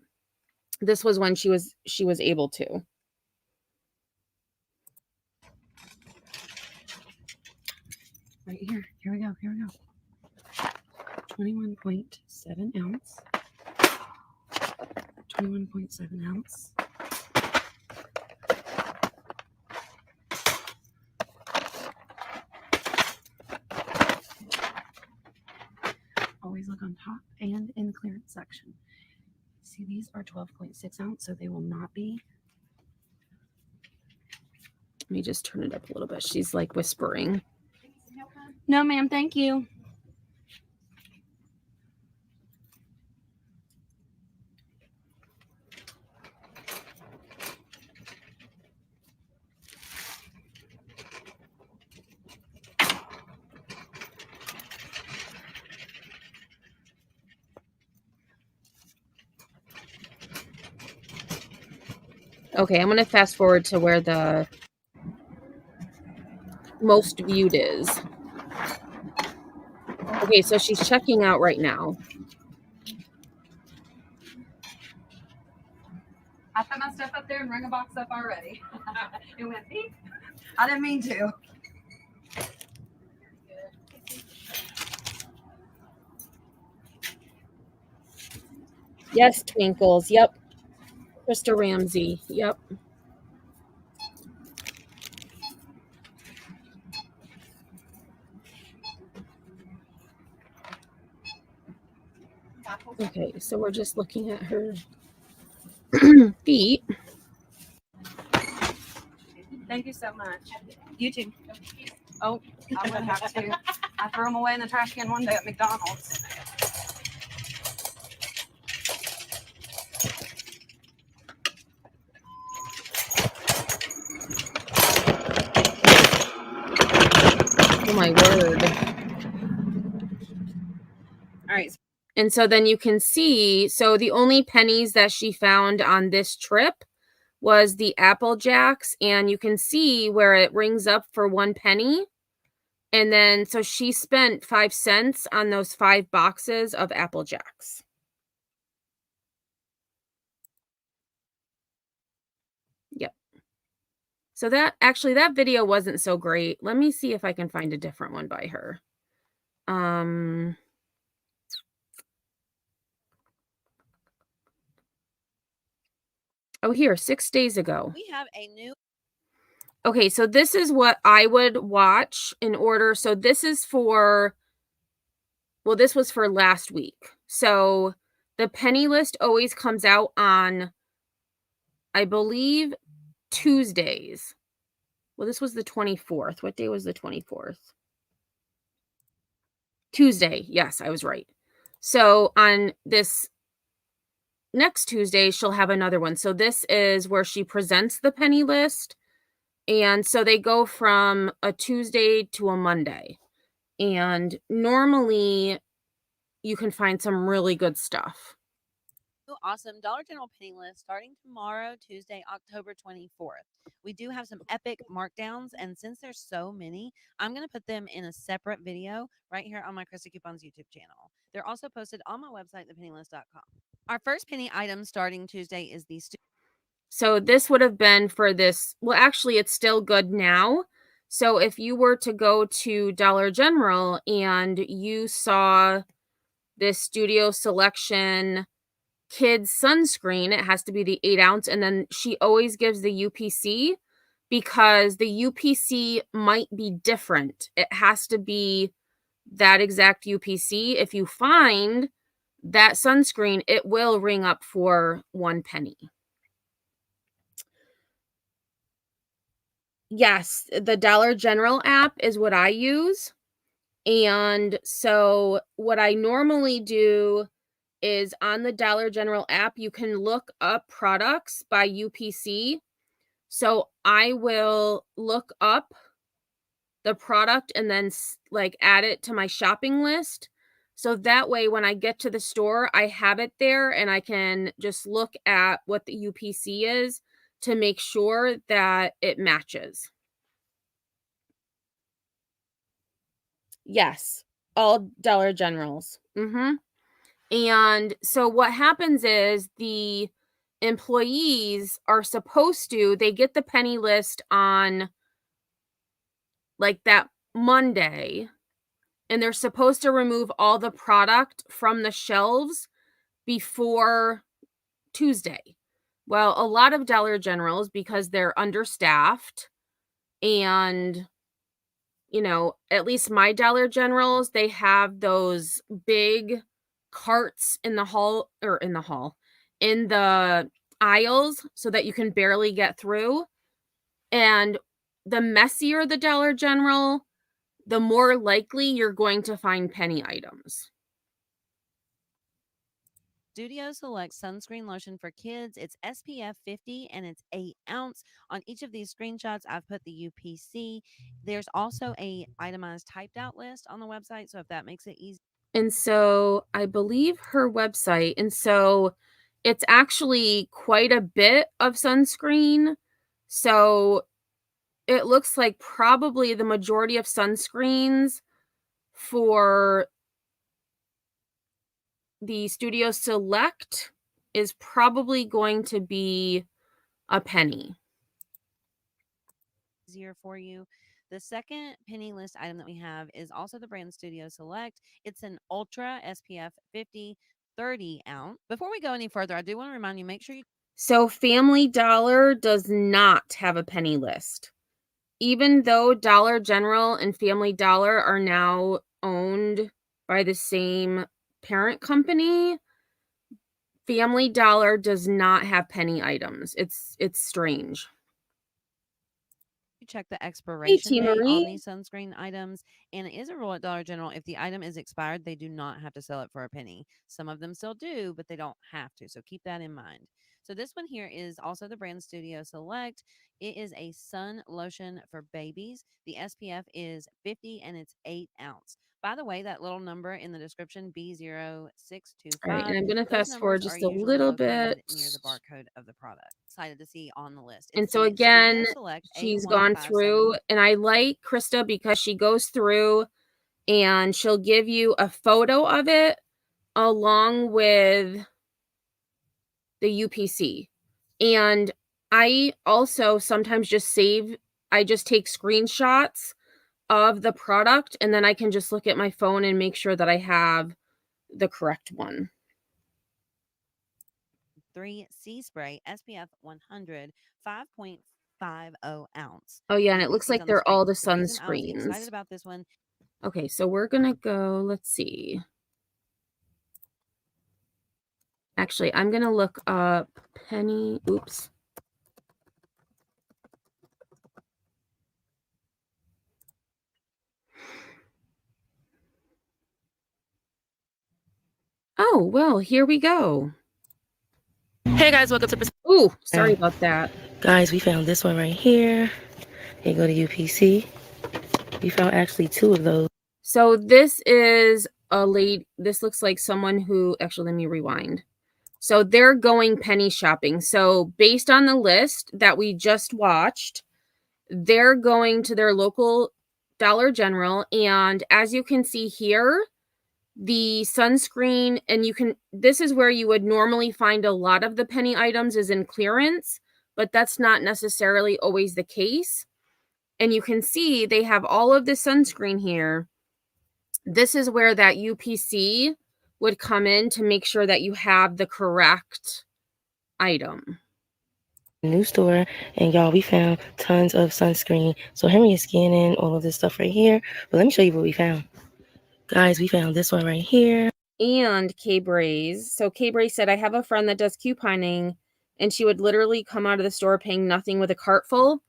this was when she was able to. Right here. Here we go. 21.7 ounce. 21.7 ounce. Always look on top and in the clearance section. See, these are 12.6 ounce, so they will not be. Let me just turn it up a little bit. She's like whispering. No, ma'am, thank you. Okay, I'm going to fast forward to where the most viewed is. Okay, so she's checking out right now. I put my stuff up there and rung a box up already. It went beep. I didn't mean to. Yes, Twinkles. Yep. Krista Ramsey. Yep. Okay, so we're just looking at her feet. Thank you so much. You too. Oh, I would have to. I threw them away in the trash can one day at McDonald's. Oh my word. All right. And so then you can see, so the only pennies that she found on this trip was the Apple Jacks, and you can see where it rings up for 1 penny. And then, so she spent 5 cents on those 5 boxes of Apple Jacks. Yep. So that video wasn't so great. Let me see if I can find a different one by her. Oh, here, 6 days ago. We have a new. Okay, so this is what I would watch in order. So this is for, well, this was for last week. So the penny list always comes out on, I believe, Tuesdays. Well, this was the 24th. What day was the 24th? Tuesday. Yes, I was right. So on this next Tuesday, she'll have another one. So this is where she presents the penny list. And so they go from a Tuesday to a Monday. And normally you can find some really good stuff. Awesome Dollar General penny list starting tomorrow, Tuesday, October 24th. We do have some epic markdowns, and since there's so many, I'm going to put them in a separate video right here on my Krista Coupons YouTube channel. They're also posted on my website, thepennylist.com. Our first penny item starting Tuesday is these. So this would have been for this. Well, actually, it's still good now. So if you were to go to Dollar General and you saw this Studio Selection kids sunscreen, it has to be the 8 ounce. And then she always gives the UPC because the UPC might be different. It has to be that exact UPC. If you find that sunscreen, it will ring up for 1 penny. Yes, the Dollar General app is what I use. And so what I normally do is on the Dollar General app, you can look up products by UPC. So I will look up the product and then like add it to my shopping list. So that way, when I get to the store, I have it there and I can just look at what the UPC is to make sure that it matches. Yes, all Dollar Generals. And so what happens is the employees are supposed to, they get the penny list on like that Monday, and they're supposed to remove all the product from the shelves before Tuesday. Well, a lot of Dollar Generals, because they're understaffed, and you know, at least my Dollar Generals, they have those big carts in the in the aisles so that you can barely get through. And the messier the Dollar General, the more likely you're going to find penny items. Studio Select sunscreen lotion for kids. It's SPF 50 and it's 8 ounce. On each of these screenshots, I've put the UPC. There's also a itemized typed out list on the website, so if that makes it easy. And so I believe her website, and so it's actually quite a bit of sunscreen. So it looks like probably the majority of sunscreens for the Studio Select is probably going to be a penny. Easier for you. The second penny list item that we have is also the brand Studio Select. It's an Ultra SPF 50 30 ounce. Before we go any further, I do want to remind you, make sure you. So Family Dollar does not have a penny list. Even though Dollar General and Family Dollar are now owned by the same parent company, Family Dollar does not have penny items. It's strange. Check the expiration date Marie. on these sunscreen items, and it is a rule at Dollar General: if the item is expired, they do not have to sell it for a penny. Some of them still do, but they don't have to, so keep that in mind. So this one here is also the brand Studio Select. It is a sun lotion for babies. The SPF is 50 and it's 8 ounce. By the way, that little number in the description, B0625. All right, and I'm going to those fast forward numbers just are a usually little located bit. near the barcode of the product. Excited to see on the list. And It's so the again, Studio Select she's gone A157. through, and I like Krista because she goes through and she'll give you a photo of it along with the UPC. And I also sometimes just I just take screenshots of the product, and then I can just look at my phone and make sure that I have the correct one. 3 Sea Spray SPF 100 5.50 ounce. Oh yeah, and You it can looks see it like on the they're screen. all the The reason I was excited sunscreens. about this one. Okay, so we're gonna go, let's see. Actually, I'm gonna look up penny, oops. Oh, well, here we go. Hey guys, welcome to. Ooh, sorry about that. Guys, we found this one right here. Here you go to UPC. We found actually 2 of those. So this is a lady. This looks like someone who, actually, let me rewind. So they're going penny shopping. So based on the list that we just watched, they're going to their local Dollar General. And as you can see here, the sunscreen, and this is where you would normally find a lot of the penny items, is in clearance. but that's not necessarily always the case. And you can see they have all of the sunscreen here. This is where that UPC would come in to make sure that you have the correct item. New store, and y'all, we found tons of sunscreen. So Henry is scanning all of this stuff right here, but let me show you what we found. Guys, we found this one right here. And K-Braze. So K-Braze said, I have a friend that does couponing, and she would literally come out of the store paying nothing with a cart full.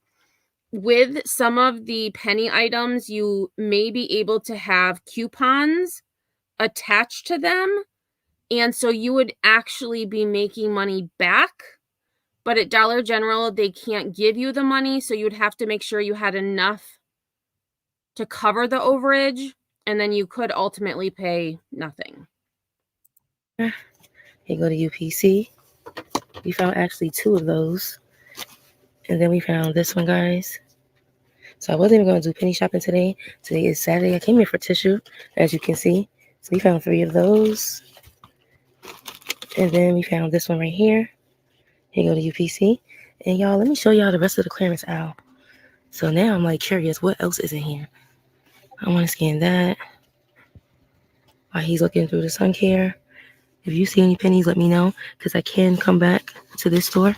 With some of the penny items, you may be able to have coupons attached to them, and so you would actually be making money back. But at Dollar General, they can't give you the money, so you would have to make sure you had enough to cover the overage, and then you could ultimately pay nothing. Here go to UPC. We found actually 2 of those. And then we found this one, guys. So I wasn't even going to do penny shopping today. Today is Saturday. I came here for tissue, as you can see. So we found 3 of those. And then we found this one right here. Here go to UPC. And y'all, let me show y'all the rest of the clearance aisle. So now I'm like curious, what else is in here? I want to scan that. While he's looking through the sun care. If you see any pennies, let me know, because I can come back to this store.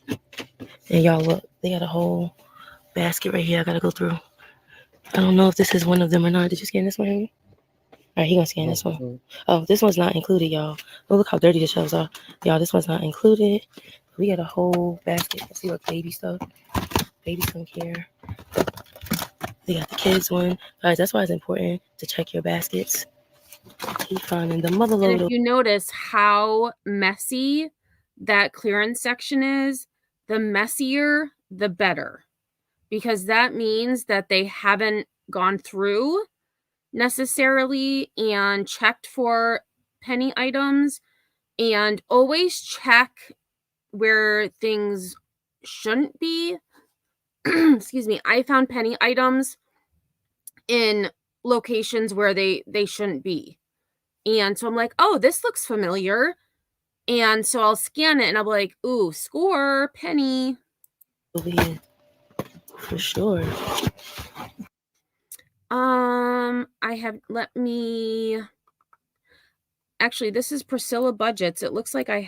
And y'all, look, they got a whole basket right here I gotta go through. I don't know if this is one of them or not. Did you scan this one, Henry? All right, he gonna scan this one. Oh, this one's not included, y'all. Oh, look how dirty the shelves are. Y'all, this one's not included. We got a whole basket. Let's see what baby stuff. Baby skincare. They got the kids one. Guys, that's why it's important to check your baskets. Keep finding the mother load. And if you notice how messy that clearance section is, the messier, the better. Because that means that they haven't gone through necessarily and checked for penny items. And always check where things shouldn't be. Excuse me. I found penny items in locations where they shouldn't be. And so I'm like, oh, this looks familiar. And so I'll scan it and I'll be like, ooh, score, penny. Over here. For sure. Actually, this is Priscilla Budgets. It looks like I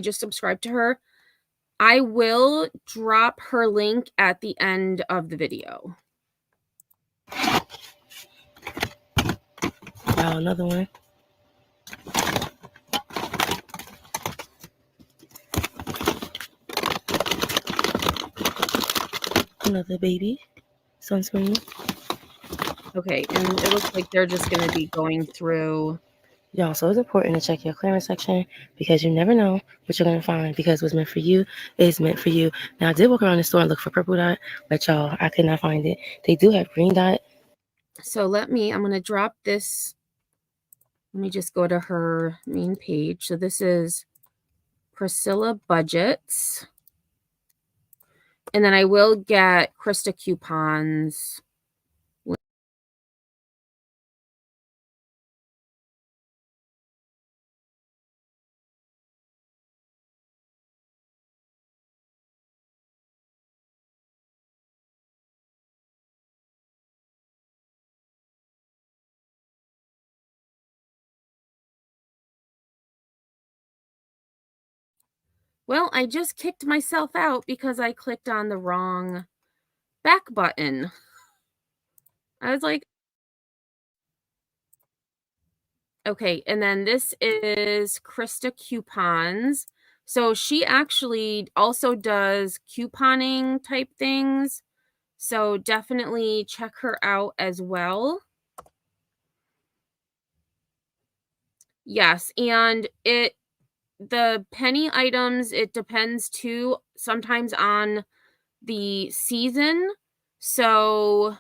just subscribed to her. I will drop her link at the end of the video. Wow, another one. Another baby sunscreen. Okay, and it looks like they're just going to be going through. Y'all, so it's important to check your clearance section because you never know what you're going to find, because what's meant for you is meant for you. Now, I did walk around the store and look for purple dot, but y'all, I could not find it. They do have green dot. So I'm going to drop this. Let me just go to her main page. So this is Priscilla Budgets. And then I will get Krista coupons. Well, I just kicked myself out because I clicked on the wrong back button. I was like, okay, and then this is Krista Coupons. So she actually also does couponing type things. So definitely check her out as well. Yes, and the penny items, it depends too sometimes on the season. So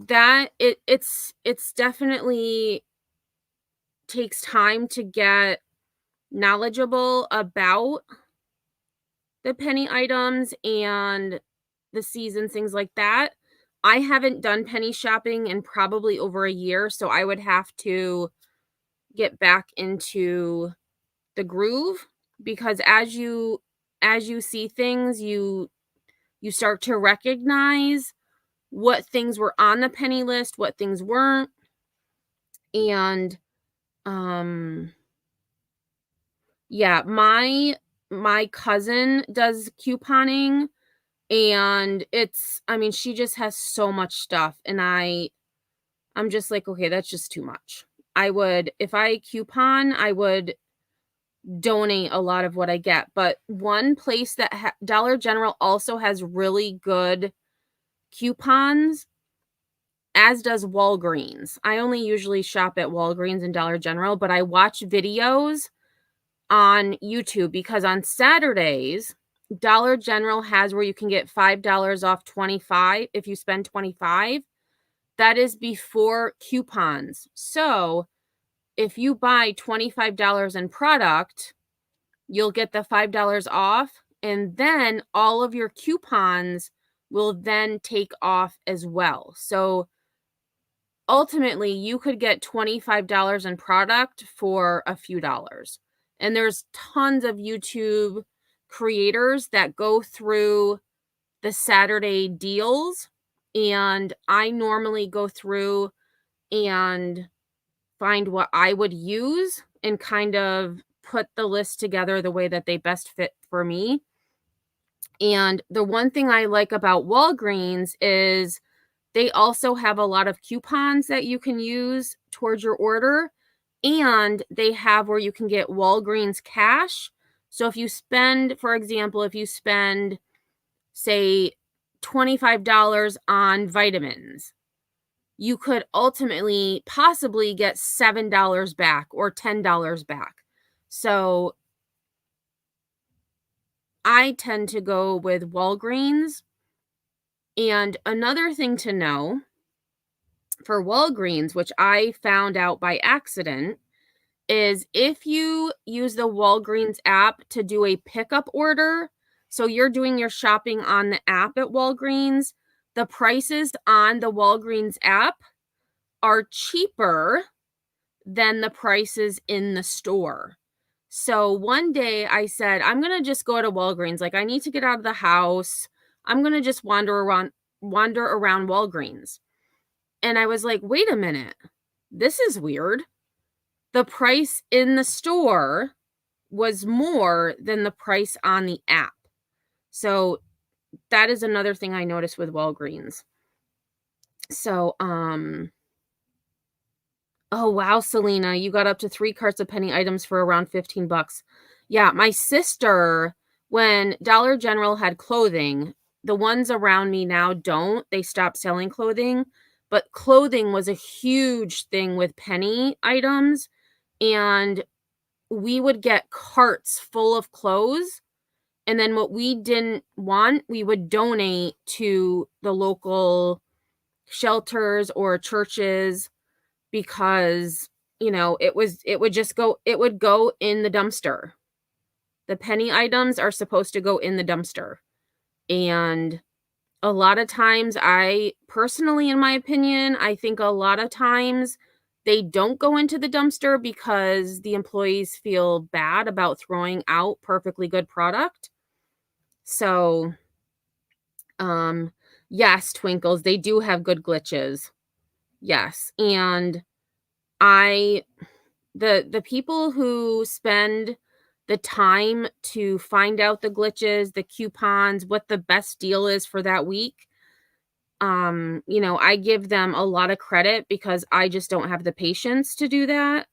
that it's definitely takes time to get knowledgeable about the penny items and the seasons, things like that. I haven't done penny shopping in probably over a year, so I would have to get back into the groove, because as you as you see things, you start to recognize what things were on the penny list, what things weren't. And yeah, my cousin does couponing, and I mean, she just has so much stuff, and I'm just like, okay, that's just too much. If I coupon, I would donate a lot of what I get. But one place that Dollar General also has really good coupons, as does Walgreens. I only usually shop at Walgreens and Dollar General, but I watch videos on YouTube because on Saturdays, Dollar General has where you can get $5 off 25 if you spend 25. That is before coupons. So if you buy $25 in product, you'll get the $5 off, and then all of your coupons will then take off as well. So ultimately, you could get $25 in product for a few dollars. And there's tons of YouTube creators that go through the Saturday deals, and I normally go through and find what I would use and kind of put the list together the way that they best fit for me. And the one thing I like about Walgreens is they also have a lot of coupons that you can use towards your order, and they have where you can get Walgreens cash. So if you spend, for example, say $25 on vitamins, you could ultimately possibly get $7 back or $10 back. So I tend to go with Walgreens. And another thing to know for Walgreens, which I found out by accident, is if you use the Walgreens app to do a pickup order, so you're doing your shopping on the app at Walgreens, the prices on the Walgreens app are cheaper than the prices in the store. So one day I said, I'm going to just go to Walgreens. Like, I need to get out of the house. I'm going to just wander around Walgreens. And I was like, wait a minute. This is weird. The price in the store was more than the price on the app. So that is another thing I noticed with Walgreens. So, oh, wow, Selena, you got up to 3 carts of penny items for around $15. Yeah, my sister, when Dollar General had clothing, the ones around me now don't. They stopped selling clothing, but clothing was a huge thing with penny items, and we would get carts full of clothes, and then what we didn't want, we would donate to the local shelters or churches, because it would go in the dumpster. The penny items are supposed to go in the dumpster. And a lot of times, I personally, in my opinion, I think a lot of times they don't go into the dumpster because the employees feel bad about throwing out perfectly good product. So yes, Twinkles, they do have good glitches. Yes. And the people who spend the time to find out the glitches, the coupons, what the best deal is for that week, I give them a lot of credit because I just don't have the patience to do that.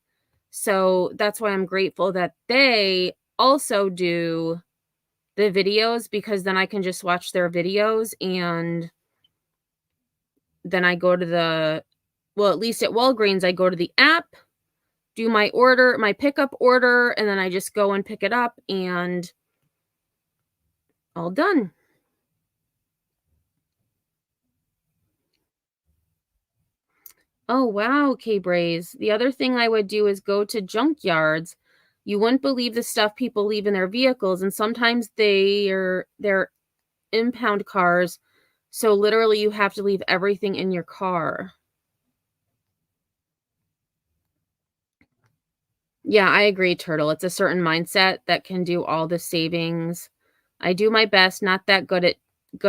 So that's why I'm grateful that they also do the videos, because then I can just watch their videos, and then I go to at least at Walgreens, I go to the app, do my pickup order, and then I just go and pick it up, and all done. Oh, wow, K-Braze. The other thing I would do is go to junkyards. You wouldn't believe the stuff people leave in their vehicles, and sometimes they're impound cars, so literally you have to leave everything in your car. Yeah, I agree, Turtle. It's a certain mindset that can do all the savings I do my best, not that good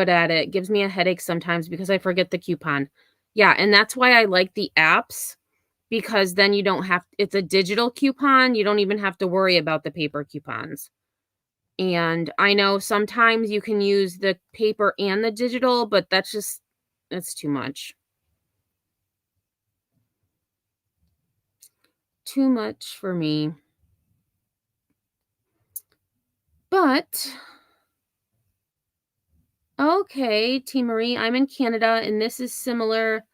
at it. Gives me a headache sometimes because I forget the coupon. Yeah, and that's why I like the apps, because then you don't have, it's a digital coupon. You don't even have to worry about the paper coupons. And I know sometimes you can use the paper and the digital, but that's too much. Too much for me. But okay, T. Marie, I'm in Canada, and this is similar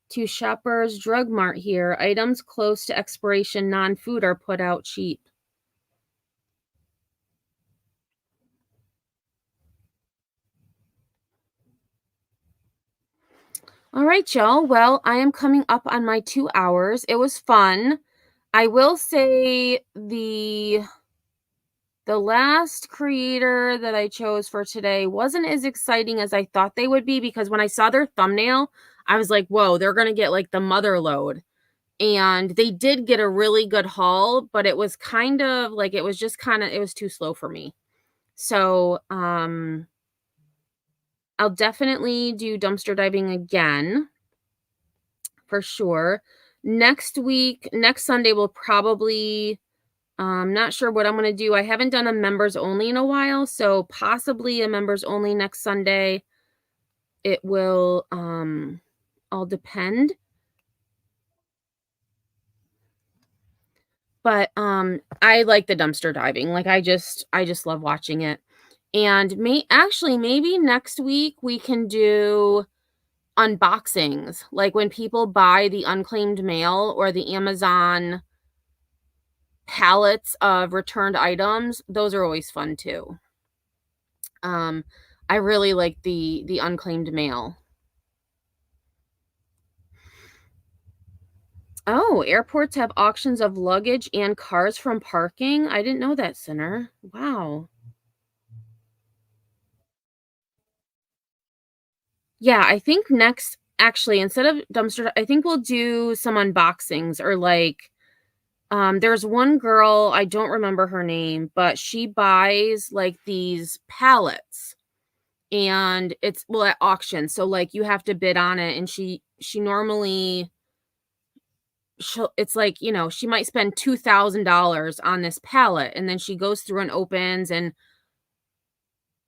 to Shoppers Drug Mart here. Items close to expiration, non-food, are put out cheap. All right, y'all. Well, I am coming up on my 2 hours. It was fun. I will say the last creator that I chose for today wasn't as exciting as I thought they would be, because when I saw their thumbnail, I was like, whoa, they're going to get like the mother load. And they did get a really good haul, but it was kind of like, it was too slow for me. So, I'll definitely do dumpster diving again for sure. Next Sunday, we'll probably, not sure what I'm going to do. I haven't done a members only in a while, so possibly a members only next Sunday. It will all depend. But I like the dumpster diving. Like I just love watching it. And maybe next week we can do unboxings. Like when people buy the unclaimed mail or the Amazon pallets of returned items, those are always fun too. I really like the unclaimed mail. Oh, airports have auctions of luggage and cars from parking. I didn't know that, Sinner. Wow. Yeah, I think next, actually, instead of dumpster, I think we'll do some unboxings, or like, there's one girl, I don't remember her name, but she buys like these pallets, and it's, well, at auction. So like you have to bid on it, and she normally, it's like, she might spend $2,000 on this pallet, and then she goes through and opens, and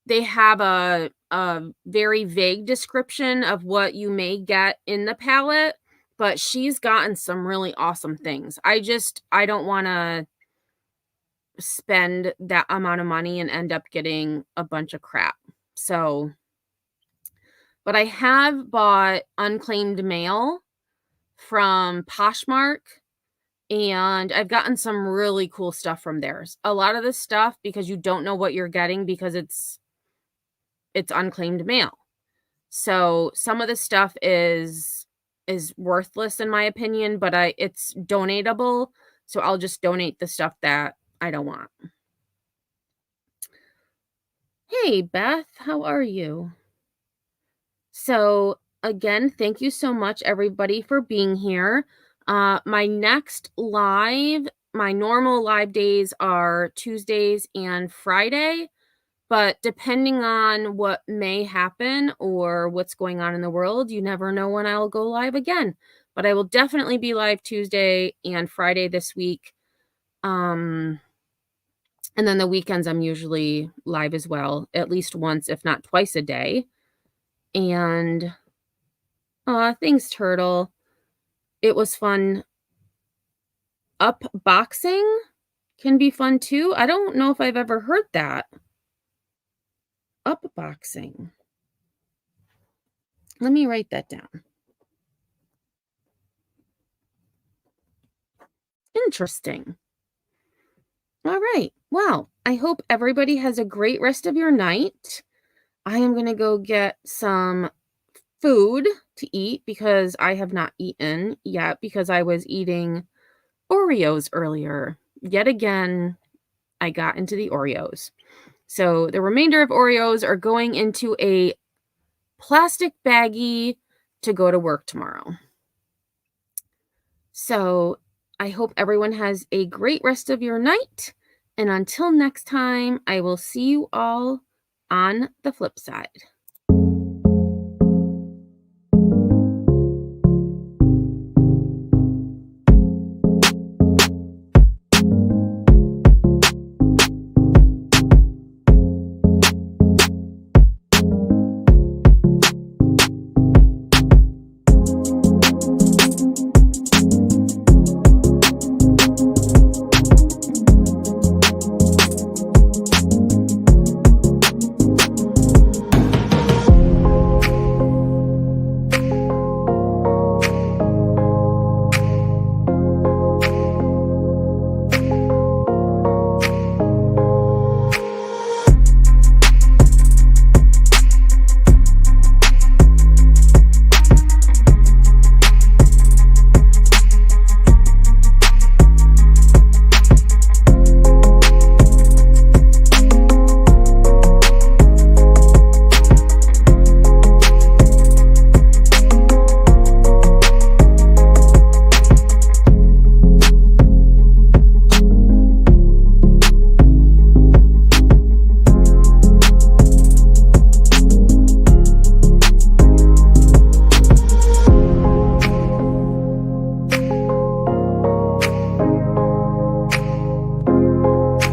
they have a very vague description of what you may get in the pallet, but she's gotten some really awesome things. I don't want to spend that amount of money and end up getting a bunch of crap. So, but I have bought unclaimed mail from Poshmark, and I've gotten some really cool stuff from theirs. A lot of this stuff, because you don't know what you're getting because it's unclaimed mail. So some of the stuff is worthless in my opinion, but it's donatable. So I'll just donate the stuff that I don't want. Hey, Beth, how are you? So again, thank you so much everybody for being here. My next live, my normal live days are Tuesdays and Friday. But depending on what may happen or what's going on in the world, you never know when I'll go live again. But I will definitely be live Tuesday and Friday this week. And then the weekends I'm usually live as well, at least once, if not twice a day. And thanks, Turtle. It was fun. Upboxing can be fun too. I don't know if I've ever heard that. Upboxing. Let me write that down. Interesting. All right. Well, I hope everybody has a great rest of your night. I am going to go get some food to eat because I have not eaten yet, because I was eating Oreos earlier. Yet again, I got into the Oreos. So the remainder of Oreos are going into a plastic baggie to go to work tomorrow. So I hope everyone has a great rest of your night. And until next time, I will see you all On the flip side,